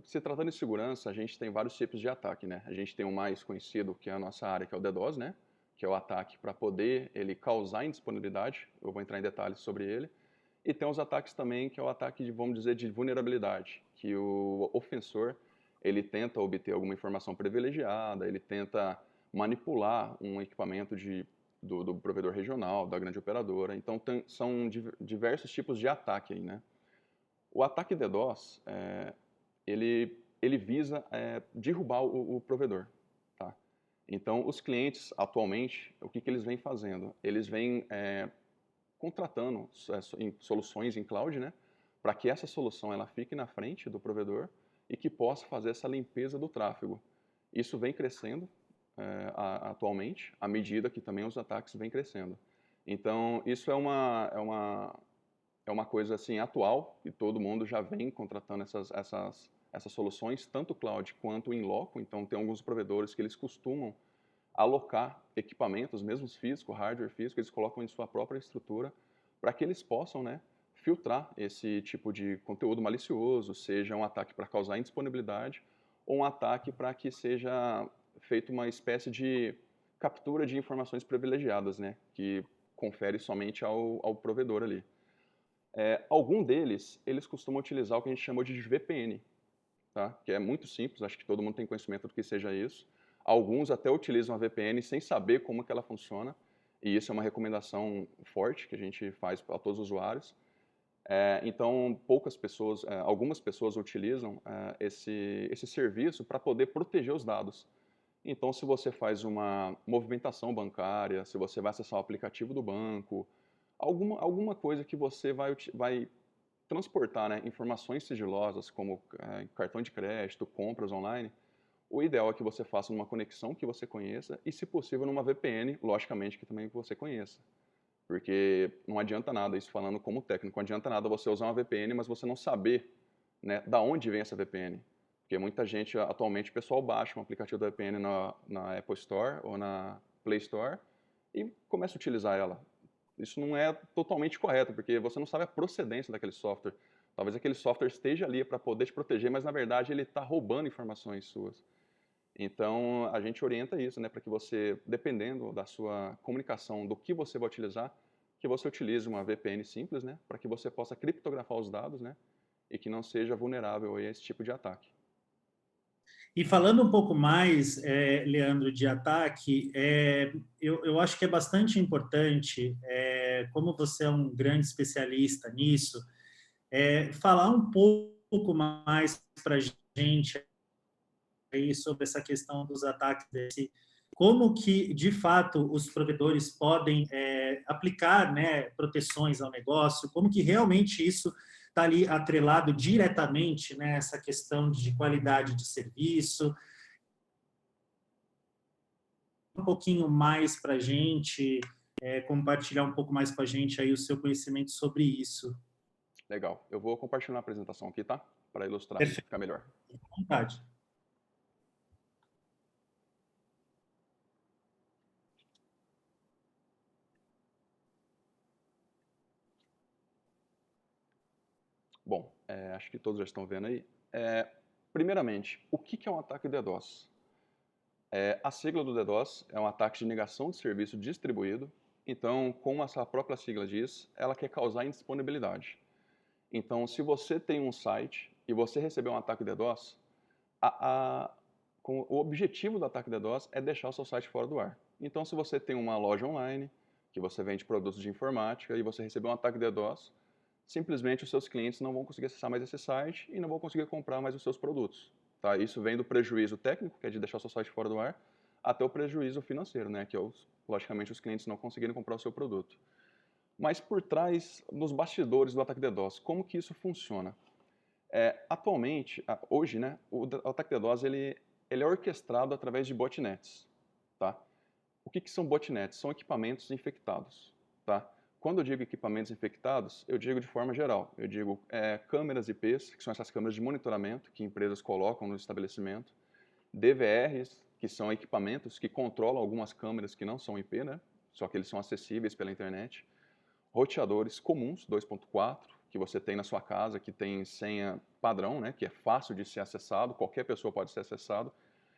se tratando de segurança, a gente tem vários tipos de ataque, né? A gente tem o mais conhecido, que é a nossa área, que é o DDoS, né? Que é o ataque para poder ele causar indisponibilidade. Eu vou entrar em detalhes sobre ele. E tem os ataques também, que é o ataque, vamos dizer, de vulnerabilidade, que o ofensor, ele tenta obter alguma informação privilegiada, ele tenta manipular um equipamento do provedor regional, da grande operadora. Então, são diversos tipos de ataque aí, né? O ataque DDoS, ele visa derrubar o provedor, tá? Então, os clientes, atualmente, o que eles vêm fazendo? Eles vêm contratando soluções em cloud, né? Para que essa solução ela fique na frente do provedor e que possa fazer essa limpeza do tráfego. Isso vem crescendo atualmente, à medida que também os ataques vêm crescendo. Então, isso é uma coisa assim atual e todo mundo já vem contratando essas soluções, tanto cloud quanto in loco. Então, tem alguns provedores que eles costumam alocar equipamentos, mesmo físicos, hardware físico, eles colocam em sua própria estrutura para que eles possam, né, filtrar esse tipo de conteúdo malicioso, seja um ataque para causar indisponibilidade ou um ataque para que seja feita uma espécie de captura de informações privilegiadas, né, que confere somente ao provedor ali. Algum deles, eles costumam utilizar o que a gente chamou de VPN, tá? Que é muito simples, acho que todo mundo tem conhecimento do que seja isso. Alguns até utilizam a VPN sem saber como que ela funciona, e isso é uma recomendação forte que a gente faz para todos os usuários. Então, algumas pessoas utilizam esse serviço para poder proteger os dados. Então, se você faz uma movimentação bancária, se você vai acessar o aplicativo do banco, alguma coisa que você vai transportar, né, informações sigilosas, como cartão de crédito, compras online, o ideal é que você faça numa conexão que você conheça e, se possível, numa VPN, logicamente, que também você conheça. Porque não adianta nada, isso falando como técnico, não adianta nada você usar uma VPN, mas você não saber, né, da onde vem essa VPN. Porque muita gente, atualmente, o pessoal baixa um aplicativo da VPN na Apple Store ou na Play Store e começa a utilizar ela. Isso não é totalmente correto, porque você não sabe a procedência daquele software. Talvez aquele software esteja ali para poder te proteger, mas, na verdade, ele está roubando informações suas. Então, a gente orienta isso, né, para que você, dependendo da sua comunicação, do que você vai utilizar, que você utilize uma VPN simples, né, para que você possa criptografar os dados, né, e que não seja vulnerável a esse tipo de ataque. E falando um pouco mais, Leandro, de ataque, eu acho que é bastante importante, como você é um grande especialista nisso, falar um pouco mais para a gente aí sobre essa questão dos ataques, como que, de fato, os provedores podem aplicar, né, proteções ao negócio, como que realmente isso está ali atrelado diretamente, né, essa questão de qualidade de serviço. Um pouquinho mais para a gente, compartilhar um pouco mais com a gente aí o seu conhecimento sobre isso. Legal. Eu vou compartilhar a apresentação aqui, tá? Para ilustrar, Perfeito. ficar melhor. À vontade. Bom, acho que todos já estão vendo aí. Primeiramente, o que é um ataque DDoS? A sigla do DDoS é um ataque de negação de serviço distribuído. Então, como essa própria sigla diz, ela quer causar indisponibilidade. Então, se você tem um site e você recebeu um ataque DDoS, o objetivo do ataque DDoS é deixar o seu site fora do ar. Então, se você tem uma loja online, que você vende produtos de informática e você recebeu um ataque DDoS, simplesmente os seus clientes não vão conseguir acessar mais esse site e não vão conseguir comprar mais os seus produtos. Tá? Isso vem do prejuízo técnico, que é de deixar o seu site fora do ar, até o prejuízo financeiro, né? Que é, logicamente, os clientes não conseguirem comprar o seu produto. Mas por trás, nos bastidores do ataque DDoS, como que isso funciona? Atualmente, hoje, né, o ataque DDoS ele é orquestrado através de botnets. Tá? O que são botnets? São equipamentos infectados. Tá? quando eu digo equipamentos infectados, eu digo de forma geral. Eu digo câmeras IPs, que são essas câmeras de monitoramento que empresas colocam no estabelecimento, DVRs, que são equipamentos que controlam algumas câmeras que não são IP, né? Só que eles são acessíveis pela internet. Roteadores comuns, 2.4, que você tem na sua casa, que tem senha padrão, né? Que é fácil de ser acessado, qualquer pessoa pode ser acessado,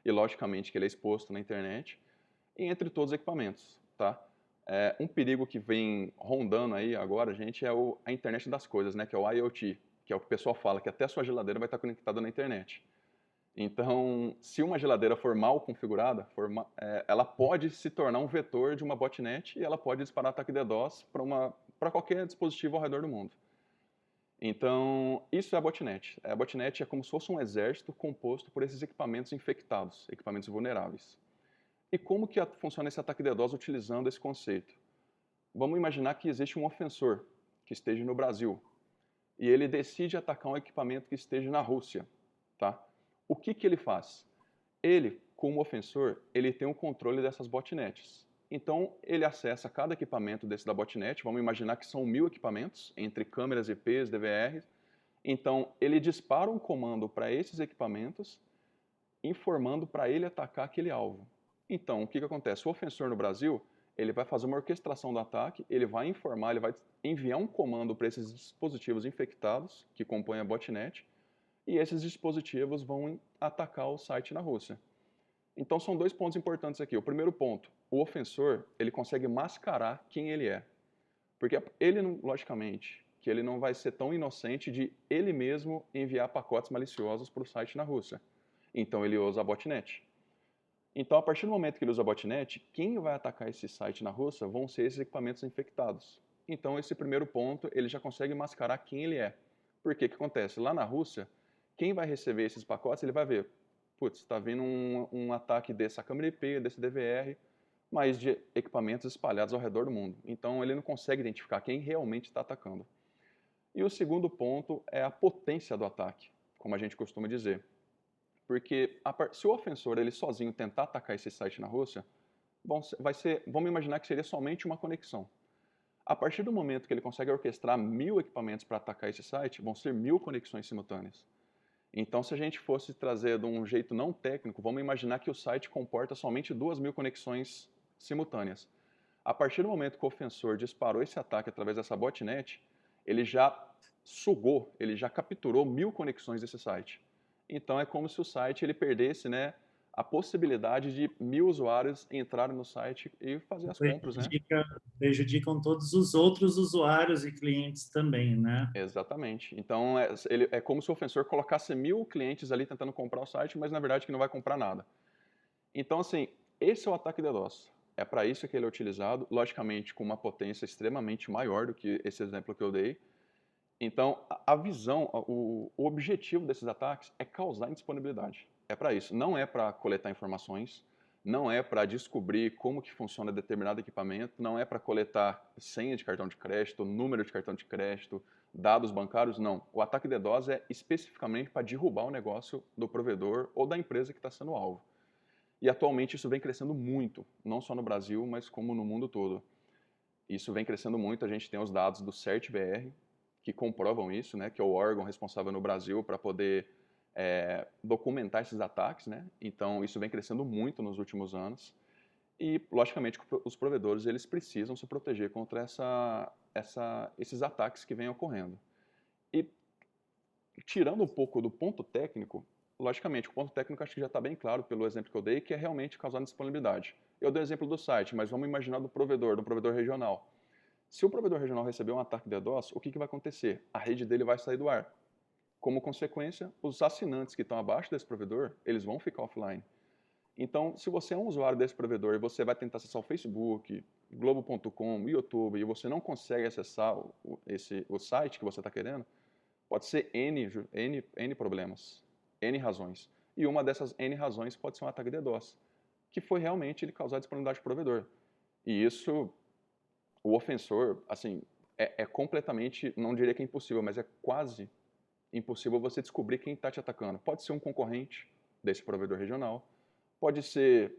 e logicamente que ele é exposto na internet, e entre todos os equipamentos, tá? Um perigo que vem rondando aí agora, gente, é a internet das coisas, né? Que é o IoT, que é o que o pessoal fala, que até a sua geladeira vai estar conectada na internet. Então, se uma geladeira for mal configurada, ela pode se tornar um vetor de uma botnet e ela pode disparar ataque DDoS para qualquer dispositivo ao redor do mundo. Então, isso é a botnet. A botnet é como se fosse um exército composto por esses equipamentos infectados, equipamentos vulneráveis. E como que funciona esse ataque DDoS utilizando esse conceito? Vamos imaginar que existe um ofensor que esteja no Brasil e ele decide atacar um equipamento que esteja na Rússia, tá? O que ele faz? Ele, como ofensor, ele tem o controle dessas botnets. Então, ele acessa cada equipamento desse da botnet, vamos imaginar que são 1000 equipamentos, entre câmeras IPs, DVRs. Então, ele dispara um comando para esses equipamentos, informando para ele atacar aquele alvo. Então, o que acontece? O ofensor no Brasil, ele vai fazer uma orquestração do ataque, ele vai informar, ele vai enviar um comando para esses dispositivos infectados, que compõem a botnet, e esses dispositivos vão atacar o site na Rússia. Então, são 2 pontos importantes aqui. O primeiro ponto, o ofensor, ele consegue mascarar quem ele é. Porque ele, logicamente, que ele não vai ser tão inocente de ele mesmo enviar pacotes maliciosos para o site na Rússia. Então, ele usa a botnet. Então, a partir do momento que ele usa a botnet, quem vai atacar esse site na Rússia vão ser esses equipamentos infectados. Então, esse primeiro ponto, ele já consegue mascarar quem ele é. Por que acontece? Lá na Rússia, quem vai receber esses pacotes, ele vai ver, putz, está vindo um ataque dessa câmera IP, desse DVR, mas de equipamentos espalhados ao redor do mundo. Então, ele não consegue identificar quem realmente está atacando. E o segundo ponto é a potência do ataque, como a gente costuma dizer. Porque se o ofensor ele sozinho tentar atacar esse site na Rússia, vamos imaginar que seria somente uma conexão. A partir do momento que ele consegue orquestrar 1000 equipamentos para atacar esse site, vão ser 1000 conexões simultâneas. Então, se a gente fosse trazer de um jeito não técnico, vamos imaginar que o site comporta somente 2000 conexões simultâneas. A partir do momento que o ofensor disparou esse ataque através dessa botnet, ele já sugou, ele já capturou 1000 conexões desse site. Então, é como se o site ele perdesse, né, a possibilidade de 1000 usuários entrarem no site e fazer as compras, né? Prejudicam todos os outros usuários e clientes também, né? Exatamente. Então, é como se o ofensor colocasse 1000 clientes ali tentando comprar o site, mas na verdade que não vai comprar nada. Então, assim, esse é o ataque DDoS. É para isso que ele é utilizado, logicamente com uma potência extremamente maior do que esse exemplo que eu dei. Então, a visão, o objetivo desses ataques é causar indisponibilidade. É para isso. Não é para coletar informações, não é para descobrir como que funciona determinado equipamento, não é para coletar senha de cartão de crédito, número de cartão de crédito, dados bancários, não. O ataque DDoS é especificamente para derrubar o negócio do provedor ou da empresa que está sendo alvo. E atualmente isso vem crescendo muito, não só no Brasil, mas como no mundo todo. Isso vem crescendo muito, a gente tem os dados do CertBR, que comprovam isso, né, que é o órgão responsável no Brasil para poder documentar esses ataques, né? Então isso vem crescendo muito nos últimos anos e logicamente os provedores eles precisam se proteger contra esses ataques que vêm ocorrendo. E tirando um pouco do ponto técnico, logicamente o ponto técnico acho que já está bem claro pelo exemplo que eu dei, que é realmente causar disponibilidade. Eu dei o exemplo do site, mas vamos imaginar do provedor regional. Se o provedor regional receber um ataque DDoS, o que vai acontecer? A rede dele vai sair do ar. Como consequência, os assinantes que estão abaixo desse provedor, eles vão ficar offline. Então, se você é um usuário desse provedor e você vai tentar acessar o Facebook, Globo.com, YouTube, e você não consegue acessar o site que você está querendo, pode ser N problemas, N razões. E uma dessas N razões pode ser um ataque DDoS, que foi realmente ele causar disponibilidade do provedor. E isso, o ofensor, assim, é completamente, não diria que é impossível, mas é quase impossível você descobrir quem está te atacando. Pode ser um concorrente desse provedor regional, pode ser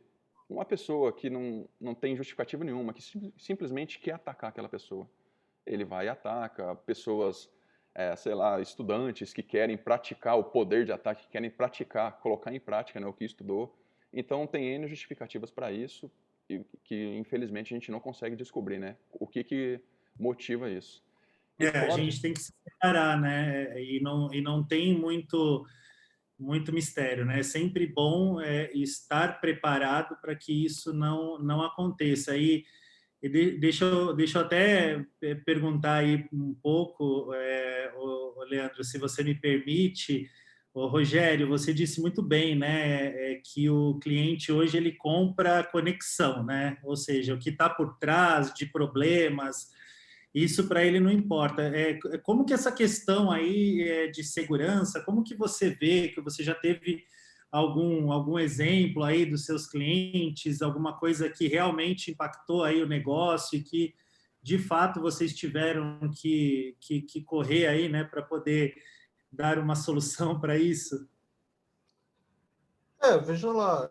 uma pessoa que não tem justificativa nenhuma, que simplesmente quer atacar aquela pessoa. ele vai e ataca pessoas, sei lá, estudantes que querem praticar o poder de ataque, que querem praticar, colocar em prática, né, o que estudou. Então, tem N justificativas para isso, e que infelizmente a gente não consegue descobrir, né, o que motiva isso. A gente tem que se separar, né? E não tem muito mistério, né? É sempre bom estar preparado para que isso não aconteça. Deixa eu até perguntar aí um pouco, Leandro, se você me permite. Rogério, você disse muito bem, né, que o cliente hoje ele compra conexão, né? Ou seja, o que está por trás de problemas, isso para ele não importa. Como que essa questão aí de segurança, como que você vê, que você já teve algum exemplo aí dos seus clientes, alguma coisa que realmente impactou aí o negócio e que, de fato, vocês tiveram que correr aí, né, para poder dar uma solução para isso? Veja lá,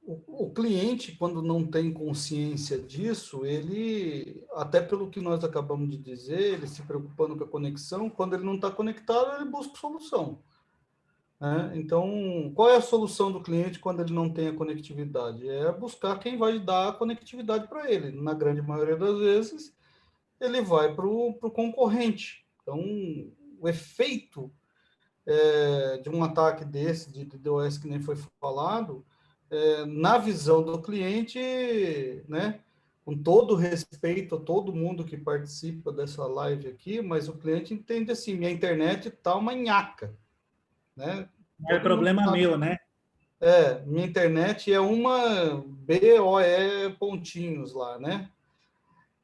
o cliente, quando não tem consciência disso, ele, até pelo que nós acabamos de dizer, ele se preocupando com a conexão, quando ele não está conectado, ele busca solução. Né? Então, qual é a solução do cliente quando ele não tem a conectividade? É buscar quem vai dar a conectividade para ele. Na grande maioria das vezes, ele vai para o concorrente. Então, o efeito de um ataque desse, de DDoS que nem foi falado, na visão do cliente, né, com todo respeito a todo mundo que participa dessa live aqui, mas o cliente entende assim, minha internet está uma nhaca, né? É problema meu, né? Minha internet é uma BOE pontinhos lá, né?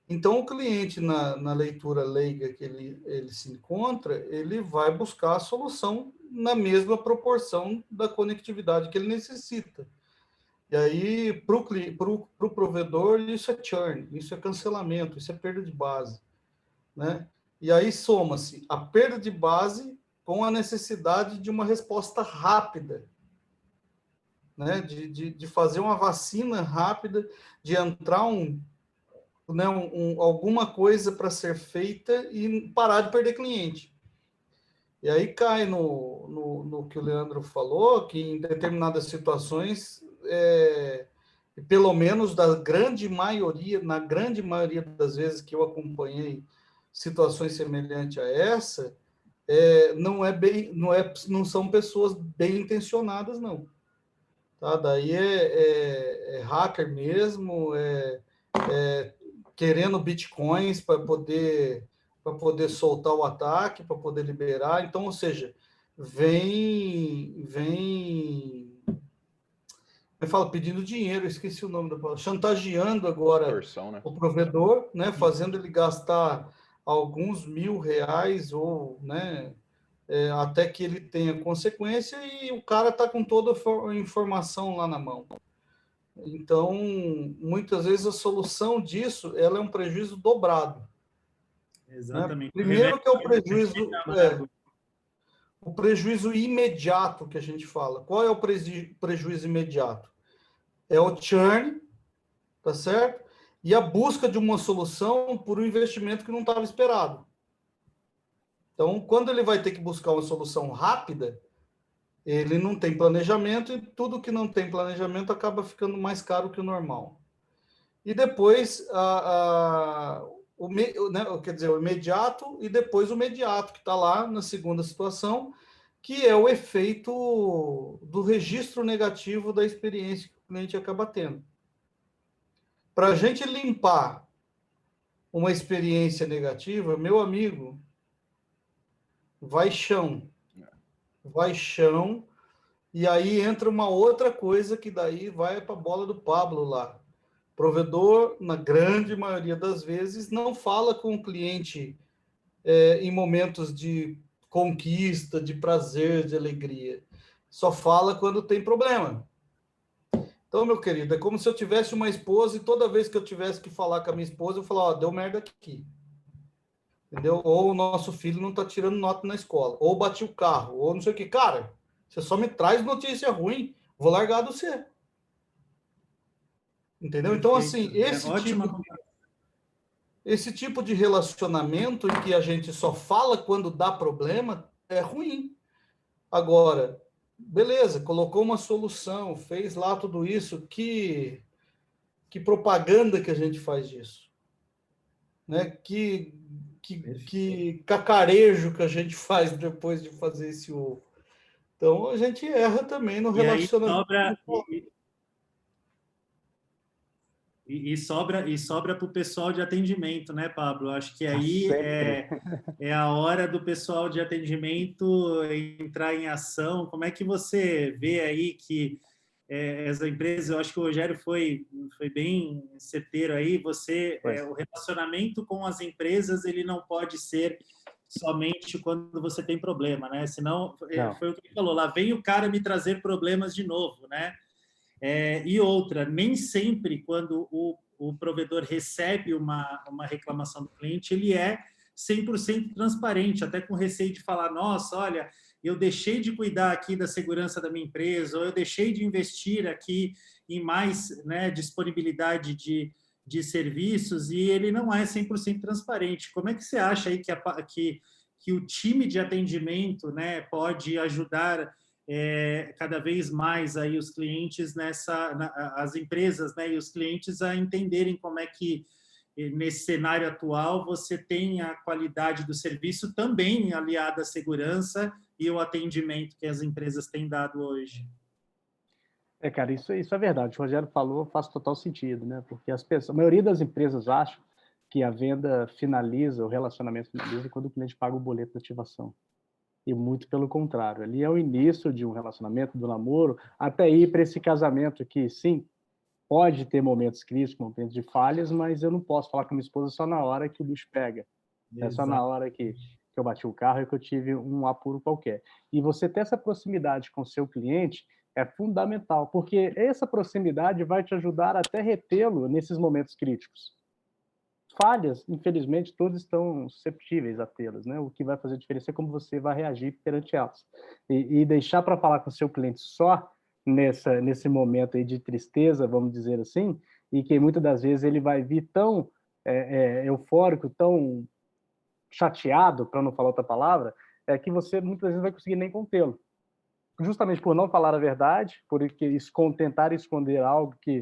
Então, o cliente, na leitura leiga que ele se encontra, ele vai buscar a solução na mesma proporção da conectividade que ele necessita. E aí, para o provedor, isso é churn, isso é cancelamento, isso é perda de base. Né? E aí soma-se a perda de base com a necessidade de uma resposta rápida, né? de fazer uma vacina rápida, de entrar alguma coisa para ser feita e parar de perder cliente. E aí cai no que o Leandro falou, que em determinadas situações, pelo menos na grande maioria das vezes que eu acompanhei situações semelhantes a essa, não são pessoas bem intencionadas, não. Tá? Daí é hacker mesmo, querendo bitcoins para poder soltar o ataque, para poder liberar. Então, ou seja, vem eu falo pedindo dinheiro, esqueci o nome da palavra, chantageando agora Torção, né? o provedor, né, fazendo ele gastar alguns R$1.000 ou, né, até que ele tenha consequência e o cara está com toda a informação lá na mão. Então, muitas vezes a solução disso ela é um prejuízo dobrado. Exatamente. Né? Primeiro que é o prejuízo imediato que a gente fala. Qual é o prejuízo imediato? É o churn, tá certo? E a busca de uma solução por um investimento que não estava esperado. Então, quando ele vai ter que buscar uma solução rápida, ele não tem planejamento e tudo que não tem planejamento acaba ficando mais caro que o normal. E depois, o imediato e depois o imediato, que está lá na segunda situação, que é o efeito do registro negativo da experiência que o cliente acaba tendo. Para a gente limpar uma experiência negativa, meu amigo, vai chão, e aí entra uma outra coisa que daí vai para a bola do Pablo lá. O provedor, na grande maioria das vezes, não fala com o cliente em momentos de conquista, de prazer, de alegria. Só fala quando tem problema. Então, meu querido, é como se eu tivesse uma esposa e toda vez que eu tivesse que falar com a minha esposa, eu falar, deu merda aqui. Entendeu? Ou o nosso filho não está tirando nota na escola, ou bati o carro, ou não sei o que. Cara, você só me traz notícia ruim, vou largar do você. Entendeu? Então, assim, Esse tipo de relacionamento em que a gente só fala quando dá problema é ruim. Agora, beleza, colocou uma solução, fez lá tudo isso, que propaganda que a gente faz disso, né? Que cacarejo que a gente faz depois de fazer esse ovo. Então, a gente erra também no E aí relacionamento. sobra para o pessoal de atendimento, né, Pablo? Acho que aí Sempre. é a hora do pessoal de atendimento entrar em ação. Como é que você vê aí que essa empresa, eu acho que o Rogério foi bem certeiro aí, o relacionamento com as empresas, ele não pode ser somente quando você tem problema, né? Senão, foi o que ele falou, lá vem o cara me trazer problemas de novo, né? E outra, nem sempre quando o provedor recebe uma reclamação do cliente, ele é 100% transparente, até com receio de falar, nossa, olha, eu deixei de cuidar aqui da segurança da minha empresa, ou eu deixei de investir aqui em mais, né, disponibilidade de serviços, e ele não é 100% transparente. Como é que você acha aí que o time de atendimento, né, pode ajudar cada vez mais aí os clientes as empresas, né, e os clientes a entenderem como é que nesse cenário atual você tem a qualidade do serviço também aliada à segurança e o atendimento que as empresas têm dado hoje? Cara, isso é verdade. O Rogério falou, faz total sentido, né? Porque a maioria das empresas acham que a venda finaliza, o relacionamento finaliza quando o cliente paga o boleto de ativação. E muito pelo contrário. Ali é o início de um relacionamento, do namoro, até ir para esse casamento que, sim, pode ter momentos críticos, momentos de falhas, mas eu não posso falar com minha esposa só na hora que o bicho pega. É só na hora que eu bati o carro e que eu tive um apuro qualquer. E você ter essa proximidade com o seu cliente é fundamental, porque essa proximidade vai te ajudar até retê-lo nesses momentos críticos. Falhas, infelizmente, todos estão susceptíveis a tê-las, né? O que vai fazer diferença é como você vai reagir perante elas. E deixar para falar com o seu cliente só nesse momento aí de tristeza, vamos dizer assim, e que muitas das vezes ele vai vir tão eufórico, tão chateado, para não falar outra palavra, que você muitas vezes não vai conseguir nem contê-lo. Justamente por não falar a verdade, por tentar esconder algo que,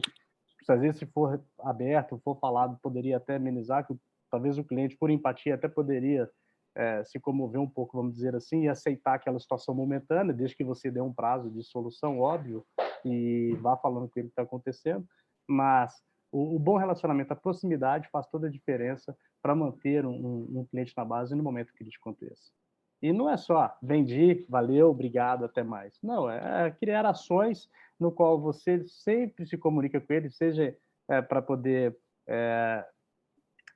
às vezes, se for aberto, for falado, poderia até amenizar, que talvez o cliente, por empatia, até poderia se comover um pouco, vamos dizer assim, e aceitar aquela situação momentânea, desde que você dê um prazo de solução, óbvio, e vá falando o que está acontecendo. Mas o bom relacionamento, a proximidade faz toda a diferença para manter um cliente na base no momento crítico quanto esse. E não é só vendi, valeu, obrigado, até mais. Não, é criar ações no qual você sempre se comunica com ele, seja para poder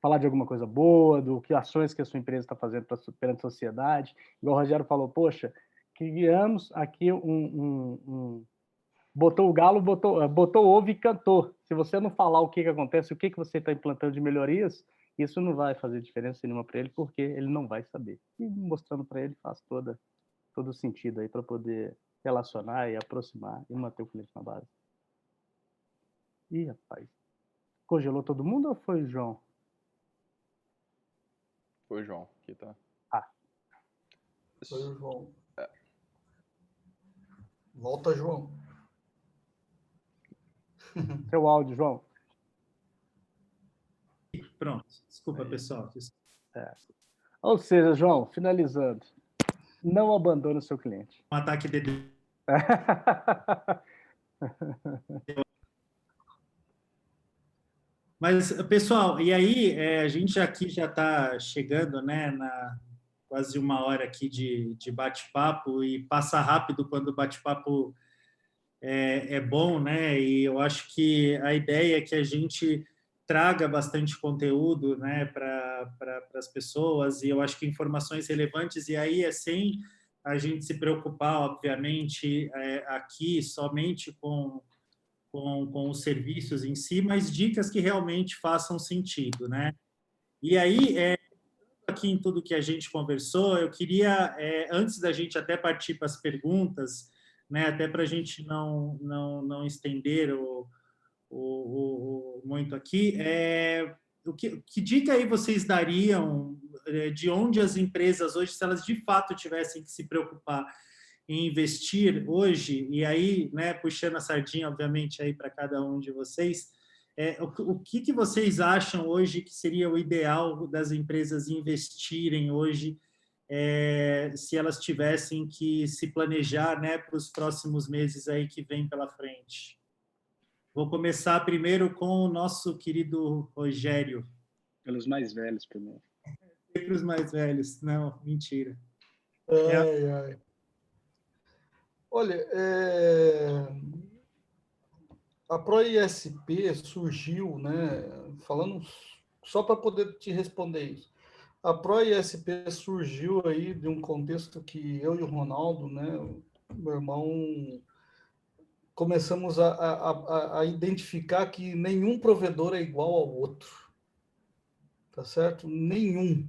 falar de alguma coisa boa, do que ações que a sua empresa está fazendo perante a sociedade. Igual o Rogério falou, poxa, criamos aqui botou o galo, botou o ovo e cantou. Se você não falar o que acontece, o que você está implantando de melhorias, isso não vai fazer diferença nenhuma para ele, porque ele não vai saber. E mostrando para ele faz todo o sentido aí para poder relacionar e aproximar e manter o cliente na base. Ih, rapaz. Congelou todo mundo ou foi o João? Foi o João, aqui tá. Foi o João. Volta, João. Seu áudio, João. Pronto. Desculpa, pessoal. Ou seja, João, finalizando, não abandone o seu cliente. Um ataque de... Mas, pessoal, e aí a gente aqui já está chegando, né, na quase uma hora aqui de bate-papo, e passa rápido quando o bate-papo é bom, né? E eu acho que a ideia é que a gente traga bastante conteúdo, né, para as pessoas, e eu acho que informações relevantes, e aí sem a gente se preocupar, obviamente, aqui somente com os serviços em si, mas dicas que realmente façam sentido, né? E aí, aqui em tudo que a gente conversou, eu queria, antes da gente até partir para as perguntas, né, até para a gente não estender muito aqui, que dica aí vocês dariam de onde as empresas hoje, se elas de fato tivessem que se preocupar em investir hoje, e aí, né, puxando a sardinha, obviamente, aí para cada um de vocês, o que vocês acham hoje que seria o ideal das empresas investirem hoje, se elas tivessem que se planejar, né, para os próximos meses aí que vem pela frente? Vou começar primeiro com o nosso querido Rogério. Pelos mais velhos, primeiro. Sempre os mais velhos. Não, mentira. Ai, ai. Olha, a ProISP surgiu, né, falando só para poder te responder isso. A ProISP surgiu aí de um contexto que eu e o Ronaldo, né, meu irmão, começamos a identificar que nenhum provedor é igual ao outro. Tá certo? Nenhum.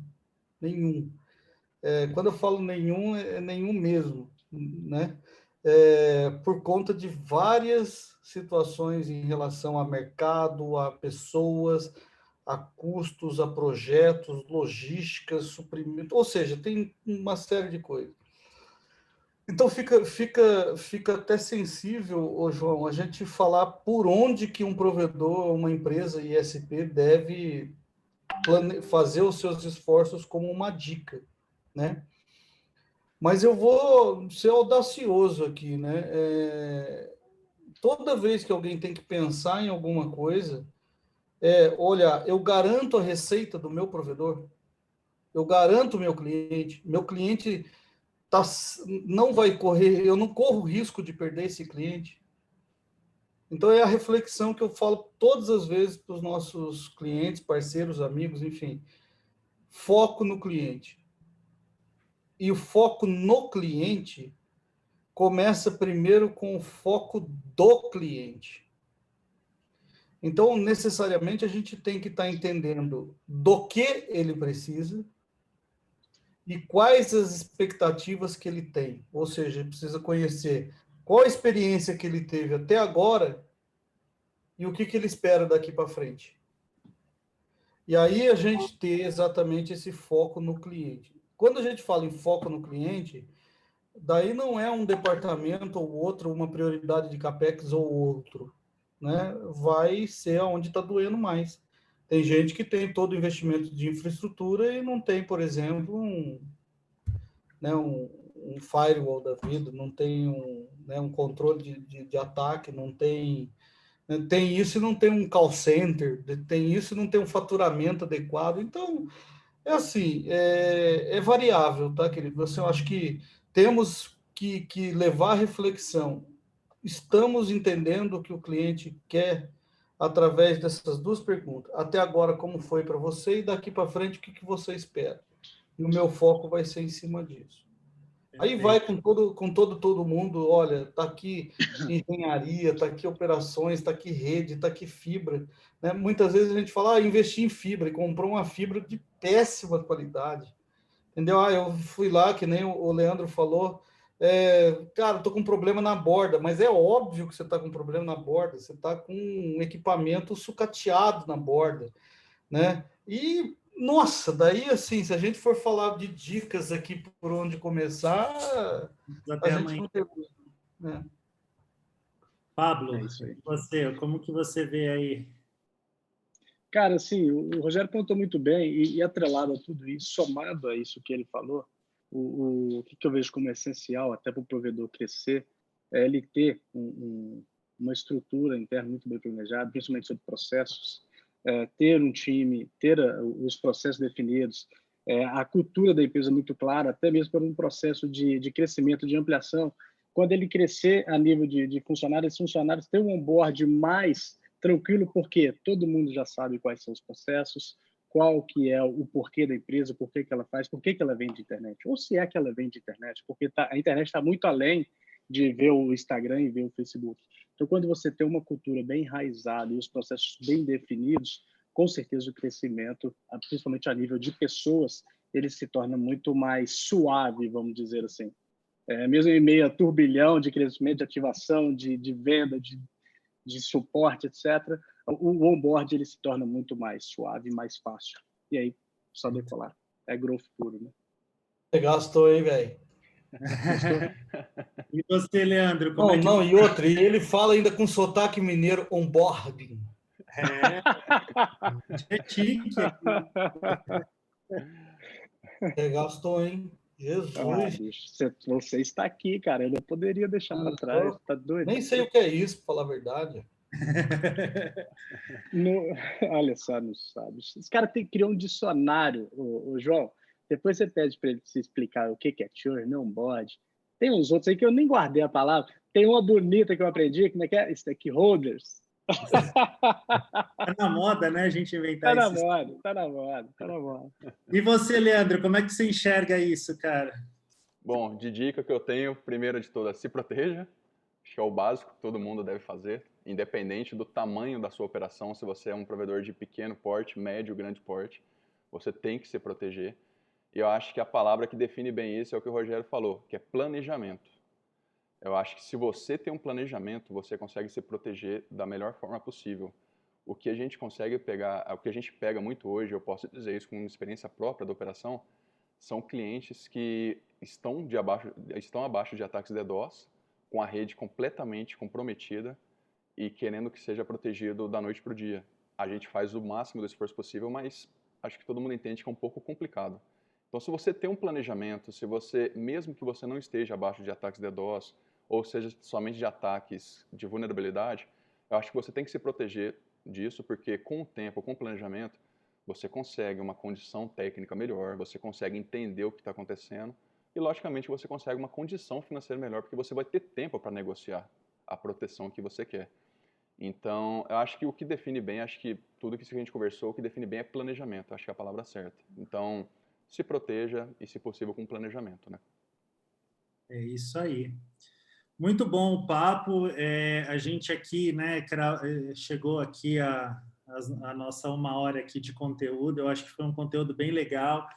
Quando eu falo nenhum, é nenhum mesmo, né? Por conta de várias situações em relação a mercado, a pessoas, a custos, a projetos, logísticas, suprimento, ou seja, tem uma série de coisas. Então fica até sensível, ô João, a gente falar por onde que um provedor, uma empresa ISP deve fazer os seus esforços como uma dica, né? Mas eu vou ser audacioso aqui, né? Toda vez que alguém tem que pensar em alguma coisa, olha, eu garanto a receita do meu provedor, eu garanto o meu cliente não vai correr, eu não corro risco de perder esse cliente. Então é a reflexão que eu falo todas as vezes para os nossos clientes, parceiros, amigos, enfim. Foco no cliente. E o foco no cliente começa primeiro com o foco do cliente. Então, necessariamente, a gente tem que estar entendendo do que ele precisa e quais as expectativas que ele tem. Ou seja, ele precisa conhecer qual a experiência que ele teve até agora e o que ele espera daqui para frente. E aí a gente ter exatamente esse foco no cliente. Quando a gente fala em foco no cliente, daí não é um departamento ou outro, uma prioridade de CAPEX ou outro, né? Vai ser onde está doendo mais. Tem gente que tem todo o investimento de infraestrutura e não tem, por exemplo, um firewall da vida, não tem um controle de ataque, não tem... Tem isso e não tem um call center, tem isso e não tem um faturamento adequado. Então, é assim, é variável, tá, querido? Eu acho que temos que levar a reflexão. Estamos entendendo o que o cliente quer através dessas duas perguntas. Até agora, como foi para você? E daqui para frente, o que você espera? E o meu foco vai ser em cima disso. Aí vai com todo mundo, olha, está aqui engenharia, está aqui operações, está aqui rede, está aqui fibra. Né? Muitas vezes a gente fala, investir em fibra, e comprou uma fibra de péssima qualidade. Entendeu? Eu fui lá, que nem o Leandro falou, cara, estou com um problema na borda, mas é óbvio que você está com um problema na borda, você está com um equipamento sucateado na borda, né? E nossa, daí assim, se a gente for falar de dicas aqui por onde começar, até a amanhã. gente não tem, né? Pablo, Isso aí. como que você vê aí? Cara, assim, o Rogério contou muito bem e atrelado a tudo isso, somado a isso que ele falou, o que eu vejo como essencial até para o provedor crescer é ele ter uma estrutura interna muito bem planejada, principalmente sobre processos, ter um time, ter os processos definidos, a cultura da empresa muito clara, até mesmo para um processo de crescimento, de ampliação. Quando ele crescer a nível de funcionários, funcionários ter um onboard mais tranquilo, porque todo mundo já sabe quais são os processos, qual que é o porquê da empresa, por que ela faz, por que ela vende internet, ou se é que ela vende internet, porque a internet está muito além de ver o Instagram e ver o Facebook. Então, quando você tem uma cultura bem enraizada e os processos bem definidos, com certeza o crescimento, principalmente a nível de pessoas, ele se torna muito mais suave, vamos dizer assim. Mesmo em meio a turbilhão de crescimento, de ativação, de venda, de suporte, etc., o onboard ele se torna muito mais suave, mais fácil. E aí, só decolar. É growth puro, né? Você gastou, hein, velho? E você, Leandro, como Não, é que... não, e outra, e ele fala ainda com sotaque mineiro, onboarding. É chique aqui. Você gastou, hein? Jesus. Bicho, você está aqui, cara. Eu não poderia deixar para trás. Tá doido? Nem sei o que é isso, para falar a verdade. Olha só, não sabe. Os caras criam um dicionário, o João. Depois você pede para ele se explicar o que é churn, onboard. Tem uns outros aí que eu nem guardei a palavra. Tem uma bonita que eu aprendi, como é que é? Stakeholders. Tá na moda, né, a gente inventar Tá isso. na moda. E você, Leandro, como é que você enxerga isso, cara? Bom, de dica que eu tenho, primeira de todas, se proteja. Acho que é o básico que todo mundo deve fazer, independente do tamanho da sua operação. Se você é um provedor de pequeno porte, médio, grande porte, você tem que se proteger. E eu acho que a palavra que define bem isso é o que o Rogério falou, que é planejamento. Eu acho que se você tem um planejamento, você consegue se proteger da melhor forma possível. O que a gente consegue pegar, o que a gente pega muito hoje, eu posso dizer isso com experiência própria da operação, são clientes que estão abaixo de ataques DDoS, com a rede completamente comprometida e querendo que seja protegido da noite para o dia. A gente faz o máximo do esforço possível, mas acho que todo mundo entende que é um pouco complicado. Então, se você tem um planejamento, se você, mesmo que você não esteja abaixo de ataques DDoS, ou seja, somente de ataques de vulnerabilidade, eu acho que você tem que se proteger disso, porque com o tempo, com o planejamento, você consegue uma condição técnica melhor, você consegue entender o que está acontecendo e, logicamente, você consegue uma condição financeira melhor, porque você vai ter tempo para negociar a proteção que você quer. Então, eu acho que o que define bem, acho que tudo que a gente conversou, o que define bem é planejamento, acho que é a palavra certa. Então, se proteja e, se possível, com planejamento, né? É isso aí. Muito bom o papo. A gente aqui, né, chegou aqui a nossa 1 hora aqui de conteúdo. Eu acho que foi um conteúdo bem legal.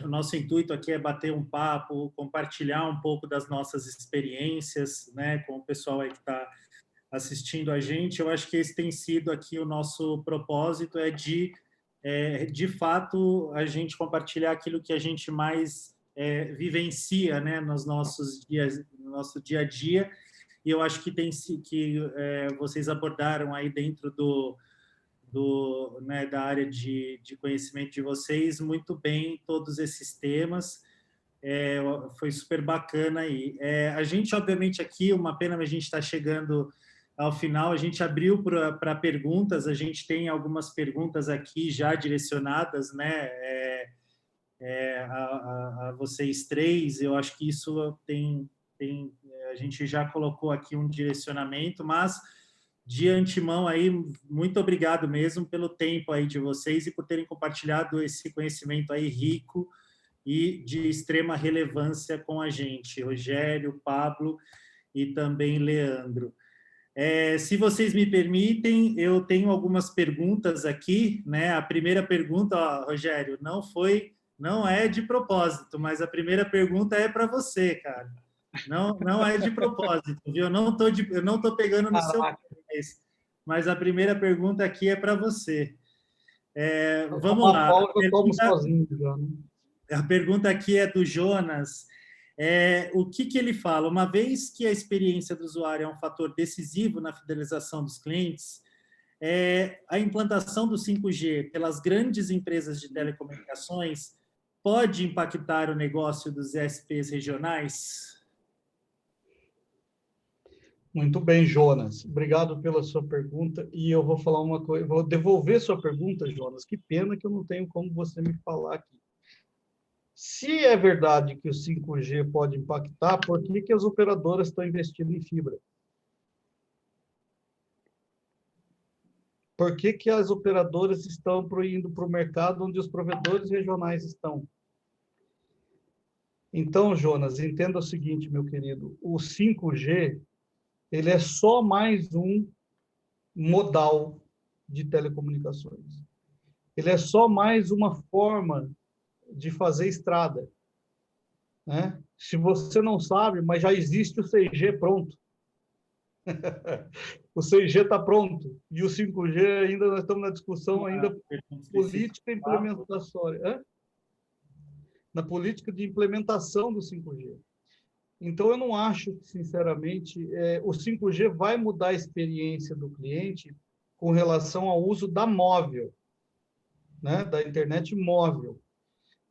O nosso intuito aqui é bater um papo, compartilhar um pouco das nossas experiências, né, com o pessoal aí que está assistindo a gente. Eu acho que esse tem sido aqui o nosso propósito, de fato, a gente compartilhar aquilo que a gente mais vivencia, né, nos nossos dias, no nosso dia a dia. E eu acho que vocês abordaram aí dentro né, da área de conhecimento de vocês muito bem todos esses temas. Foi super bacana aí. A gente, obviamente, aqui, uma pena, mas a gente está chegando ao final, a gente abriu para perguntas, a gente tem algumas perguntas aqui já direcionadas, né, a vocês três. Eu acho que isso a gente já colocou aqui um direcionamento, mas de antemão aí, muito obrigado mesmo pelo tempo aí de vocês e por terem compartilhado esse conhecimento aí rico e de extrema relevância com a gente, Rogério, Pablo e também Leandro. Se vocês me permitem, eu tenho algumas perguntas aqui, né? A primeira pergunta, Rogério, não é de propósito, mas a primeira pergunta é para você, cara. Não é de propósito, viu? Eu não tô pegando no seu pés, mas a primeira pergunta aqui é para você. Vamos lá. Eu tomo sozinho já, né? A pergunta aqui é do Jonas. O que ele fala? Uma vez que a experiência do usuário é um fator decisivo na fidelização dos clientes, a implantação do 5G pelas grandes empresas de telecomunicações pode impactar o negócio dos ISPs regionais? Muito bem, Jonas. Obrigado pela sua pergunta. E eu vou falar uma coisa, vou devolver sua pergunta, Jonas. Que pena que eu não tenho como você me falar aqui. Se é verdade que o 5G pode impactar, por que as operadoras estão investindo em fibra? Por que as operadoras estão indo para o mercado onde os provedores regionais estão? Então, Jonas, entenda o seguinte, meu querido. O 5G, ele é só mais um modal de telecomunicações. Ele é só mais uma forma de fazer estrada, né? Se você não sabe, mas já existe o 6G pronto, O 6G está pronto e o 5G ainda nós estamos na discussão ainda política implementatória, na política de implementação do 5G. Então, eu não acho que, sinceramente, o 5G vai mudar a experiência do cliente com relação ao uso da móvel, né, da internet móvel.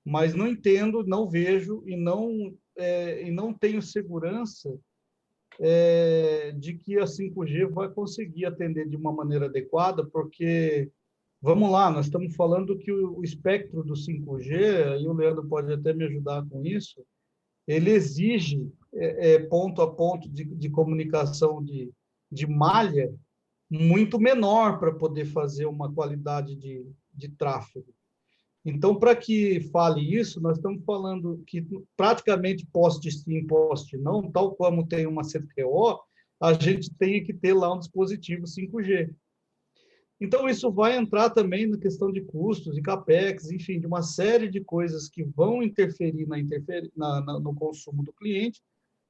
Mas não entendo, não vejo e não tenho segurança de que a 5G vai conseguir atender de uma maneira adequada, porque, vamos lá, nós estamos falando que o espectro do 5G, e o Leandro pode até me ajudar com isso, ele exige ponto a ponto de comunicação de malha muito menor para poder fazer uma qualidade de tráfego. Então, para que fale isso, nós estamos falando que praticamente poste sim, poste não, tal como tem uma CPO, a gente tem que ter lá um dispositivo 5G. Então, isso vai entrar também na questão de custos, de CAPEX, enfim, de uma série de coisas que vão interferir no consumo do cliente.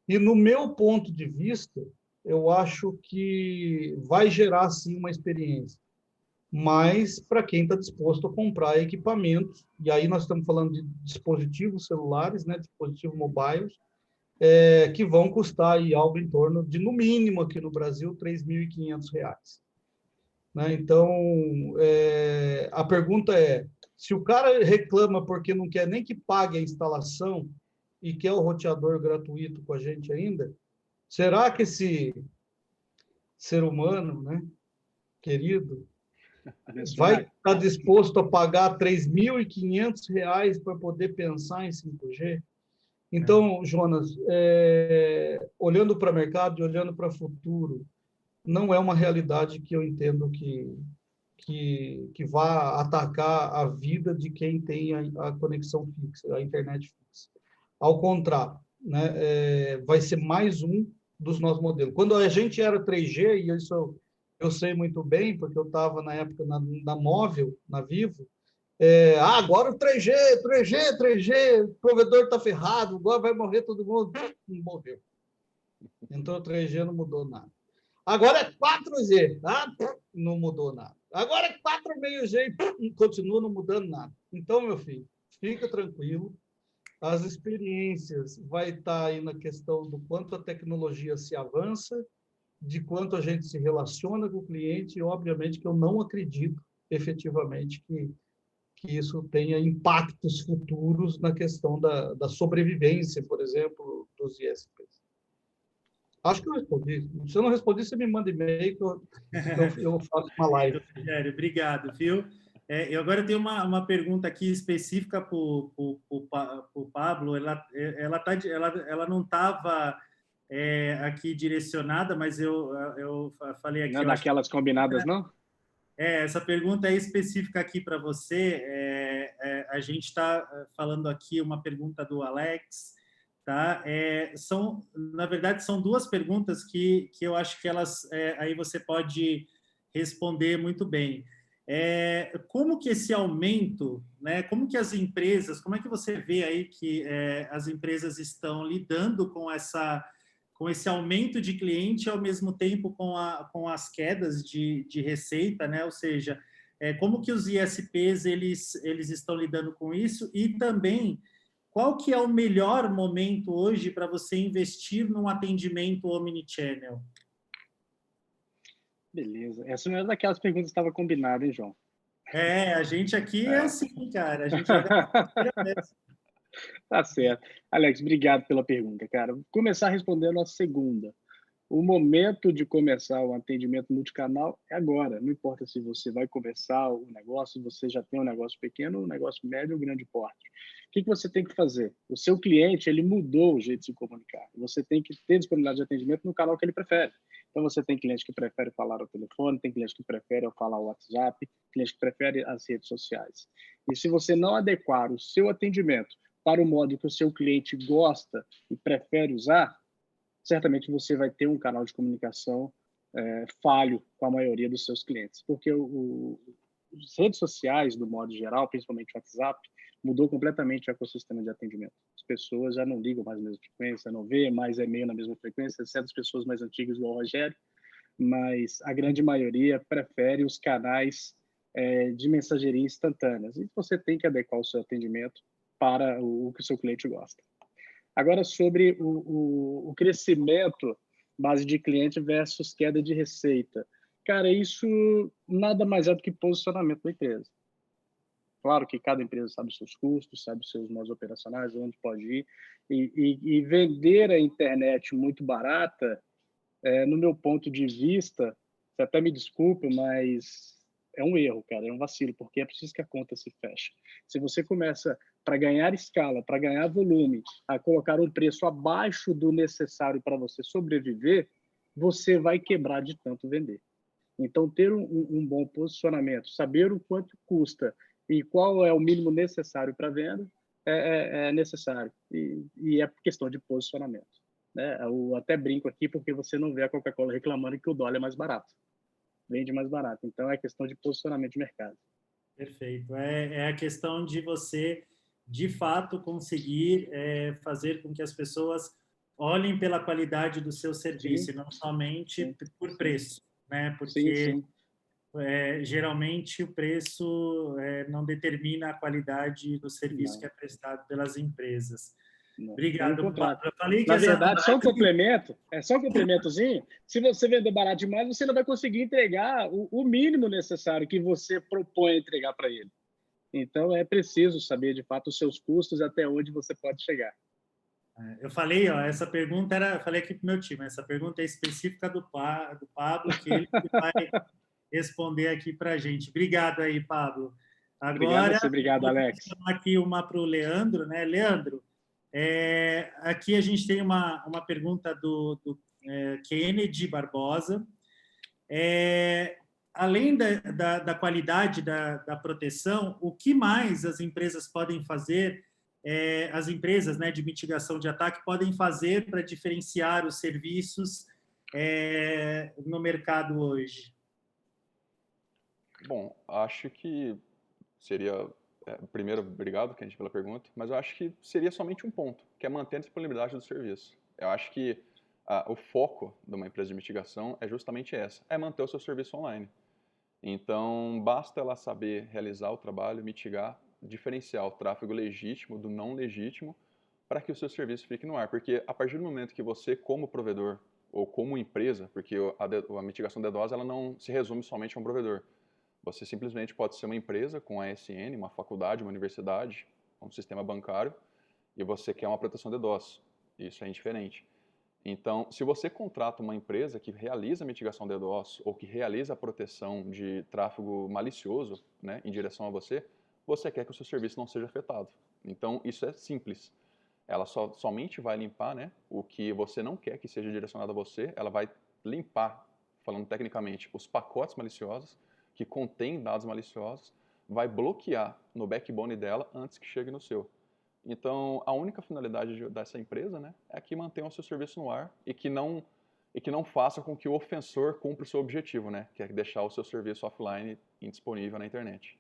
E, no meu ponto de vista, eu acho que vai gerar, sim, uma experiência. Mas para quem está disposto a comprar equipamentos, e aí nós estamos falando de dispositivos celulares, né, dispositivos mobiles, que vão custar aí algo em torno de, no mínimo aqui no Brasil, R$ 3.500. Né? Então, a pergunta é, se o cara reclama porque não quer nem que pague a instalação e quer o roteador gratuito com a gente ainda, será que esse ser humano, né, querido, vai estar disposto a pagar R$ 3.500 para poder pensar em 5G? Então, Jonas, olhando para o mercado e olhando para o futuro, não é uma realidade que eu entendo que vá atacar a vida de quem tem a conexão fixa, a internet fixa. Ao contrário, né, vai ser mais um dos nossos modelos. Quando a gente era 3G, e isso eu sei muito bem, porque eu estava na época na móvel, na Vivo, agora o 3G, o provedor está ferrado, agora vai morrer todo mundo. Não morreu. Então o 3G não mudou nada. Agora é 4G, não mudou nada. Agora é 4,5G, continua não mudando nada. Então, meu filho, fica tranquilo, as experiências vai estar aí na questão do quanto a tecnologia se avança, de quanto a gente se relaciona com o cliente, e obviamente que eu não acredito efetivamente que isso tenha impactos futuros na questão da sobrevivência, por exemplo, dos ISPs. Acho que eu respondi. Se eu não respondi, você me manda e-mail que eu faço uma live. Rogério, obrigado, viu? Eu agora tenho uma pergunta aqui específica para o Pablo. Ela não estava aqui direcionada, mas eu falei aqui... Não é daquelas combinadas, não? Essa pergunta é específica aqui para você. A gente está falando aqui uma pergunta do Alex, tá? Na verdade, são duas perguntas que eu acho que elas aí você pode responder muito bem. Como que esse aumento, né? Como que as empresas, como é que você vê aí que as empresas estão lidando com esse aumento de cliente, ao mesmo tempo com as quedas de receita, né? Ou seja, como que os ISPs eles estão lidando com isso, e também qual que é o melhor momento hoje para você investir num atendimento omnichannel? Beleza. Essa não é daquelas perguntas que estava combinada, hein, João? A gente aqui é assim, cara. A gente joga Tá certo. Alex, obrigado pela pergunta, cara. Vou começar respondendo a segunda. O momento de começar o atendimento multicanal é agora. Não importa se você vai começar o negócio, você já tem um negócio pequeno, um negócio médio ou grande porte. O que você tem que fazer? O seu cliente, ele mudou o jeito de se comunicar. Você tem que ter disponibilidade de atendimento no canal que ele prefere. Então, você tem cliente que prefere falar ao telefone, tem cliente que prefere falar ao WhatsApp, cliente que prefere as redes sociais. E se você não adequar o seu atendimento para o modo que o seu cliente gosta e prefere usar, certamente você vai ter um canal de comunicação falho com a maioria dos seus clientes. Porque as redes sociais, do modo geral, principalmente o WhatsApp, mudou completamente o ecossistema de atendimento. As pessoas já não ligam mais na mesma frequência, não vê mais e-mail na mesma frequência, exceto as pessoas mais antigas, igual o Rogério. mas a grande maioria prefere os canais de mensageria instantâneas. E você tem que adequar o seu atendimento para o que o seu cliente gosta. Agora, sobre o crescimento base de cliente versus queda de receita. Cara, isso nada mais é do que posicionamento da empresa. Claro que cada empresa sabe os seus custos, sabe os seus modos operacionais, onde pode ir. E vender a internet muito barata, no meu ponto de vista, você até me desculpa, mas é um erro, cara, é um vacilo, porque é preciso que a conta se feche. Se você começa, para ganhar escala, para ganhar volume, a colocar um preço abaixo do necessário para você sobreviver, você vai quebrar de tanto vender. Então, ter um bom posicionamento, saber o quanto custa e qual é o mínimo necessário para a venda, é necessário. E é questão de posicionamento. Né? Eu até brinco aqui porque você não vê a Coca-Cola reclamando que o dólar é mais barato. Vende mais barato. Então, é questão de posicionamento de mercado. Perfeito. É a questão de você, de fato, conseguir fazer com que as pessoas olhem pela qualidade do seu serviço, Sim. E não somente Sim. por preço, né? Sim, Porque sim. Geralmente o preço não determina a qualidade do serviço que é prestado pelas empresas. Não. Obrigado, Pablo. Eu falei que Na verdade, só um complementozinho. Se você vender barato demais, você não vai conseguir entregar o mínimo necessário que você propõe a entregar para ele. Então, é preciso saber, de fato, os seus custos e até onde você pode chegar. Eu falei, essa pergunta eu falei aqui para o meu time, essa pergunta é específica do Pablo, que ele vai responder aqui para a gente. Obrigado aí, Pablo. Agora, Obrigado, Alex. Vou chamar aqui uma para o Leandro, né? Leandro, aqui a gente tem uma pergunta do Kennedy Barbosa. Além da qualidade da proteção, o que mais as empresas podem fazer, as empresas, né, de mitigação de ataque podem fazer para diferenciar os serviços no mercado hoje? Bom, acho que seria... primeiro, obrigado, Kennedy, pela pergunta, mas eu acho que seria somente um ponto, que é manter a disponibilidade do serviço. Eu acho que o foco de uma empresa de mitigação é justamente essa, é manter o seu serviço online. Então, basta ela saber realizar o trabalho, mitigar, diferenciar o tráfego legítimo do não legítimo para que o seu serviço fique no ar. Porque a partir do momento que você, como provedor ou como empresa, porque a mitigação DDoS ela não se resume somente a um provedor. Você simplesmente pode ser uma empresa com ASN, uma faculdade, uma universidade, um sistema bancário, e você quer uma proteção DDoS. Isso é indiferente. Então, se você contrata uma empresa que realiza a mitigação DDoS ou que realiza a proteção de tráfego malicioso, né, em direção a você, você quer que o seu serviço não seja afetado. Então, isso é simples. Ela somente vai limpar, né, o que você não quer que seja direcionado a você, ela vai limpar, falando tecnicamente, os pacotes maliciosos que contêm dados maliciosos, vai bloquear no backbone dela antes que chegue no seu. Então, a única finalidade dessa empresa, né, é que mantenha o seu serviço no ar e que não faça com que o ofensor cumpra o seu objetivo, né, que é deixar o seu serviço offline e indisponível na internet.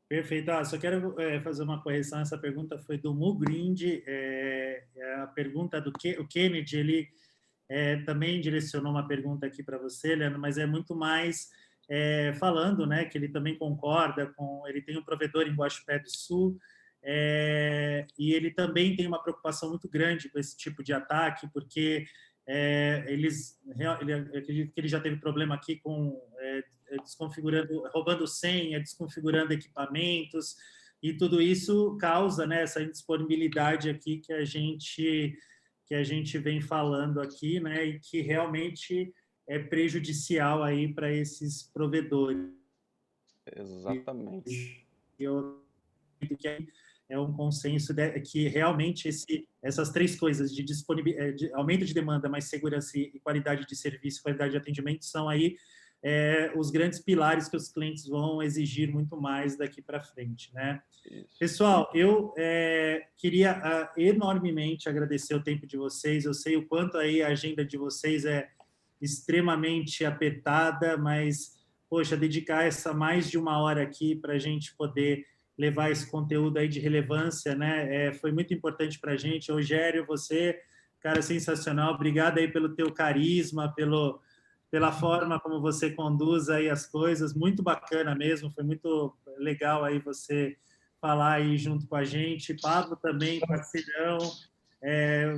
Perfeito. Só quero fazer uma correção. Essa pergunta foi do Mugrind. A pergunta do o Kennedy, ele também direcionou uma pergunta aqui para você, Leandro, mas é muito mais falando, né, que ele também concorda com... Ele tem um provedor em Guaxupé do Sul, e ele também tem uma preocupação muito grande com esse tipo de ataque, porque ele acredito que ele já teve problema aqui com desconfigurando, roubando senha, desconfigurando equipamentos, e tudo isso causa, né, essa indisponibilidade aqui que a gente vem falando aqui, né, e que realmente é prejudicial aí para esses provedores. Exatamente. Eu acredito que é um consenso que realmente essas três coisas de aumento de demanda, mais segurança e qualidade de serviço, qualidade de atendimento são aí os grandes pilares que os clientes vão exigir muito mais daqui para frente, né? Isso. Pessoal, eu queria enormemente agradecer o tempo de vocês. Eu sei o quanto aí a agenda de vocês é extremamente apertada, mas, poxa, dedicar essa mais de uma hora aqui para a gente poder levar esse conteúdo aí de relevância, né? Foi muito importante para a gente. Rogério, você, cara, sensacional. Obrigado aí pelo teu carisma, pela forma como você conduz aí as coisas, muito bacana mesmo, foi muito legal aí você falar aí junto com a gente. Pablo também, parceirão,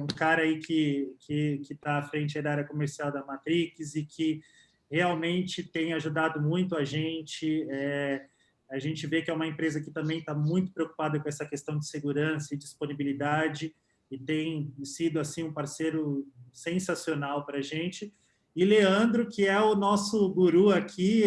um cara aí que está à frente da área comercial da Matrix e que realmente tem ajudado muito a gente. A gente vê que é uma empresa que também está muito preocupada com essa questão de segurança e disponibilidade e tem sido assim um parceiro sensacional para a gente. E Leandro, que é o nosso guru aqui,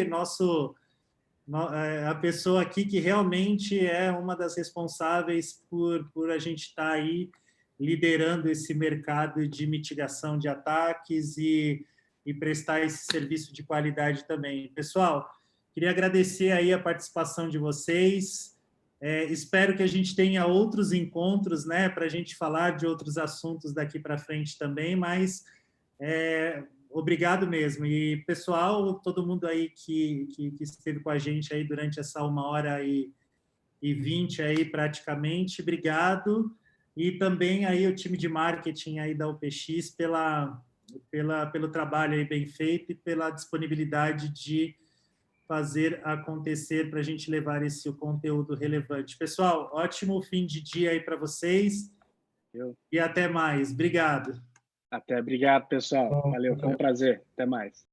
a pessoa aqui que realmente é uma das responsáveis por a gente estar aí liderando esse mercado de mitigação de ataques e prestar esse serviço de qualidade também. Pessoal, queria agradecer aí a participação de vocês. Espero que a gente tenha outros encontros, né, para a gente falar de outros assuntos daqui para frente também, mas obrigado mesmo. E, pessoal, todo mundo aí que esteve com a gente aí durante essa 1h20 aí praticamente, obrigado. E também aí o time de marketing aí da UPX pelo trabalho aí bem feito e pela disponibilidade de fazer acontecer para a gente levar esse conteúdo relevante. Pessoal, ótimo fim de dia aí para vocês e até mais. Obrigado. Obrigado, pessoal. Valeu, foi um prazer. Até mais.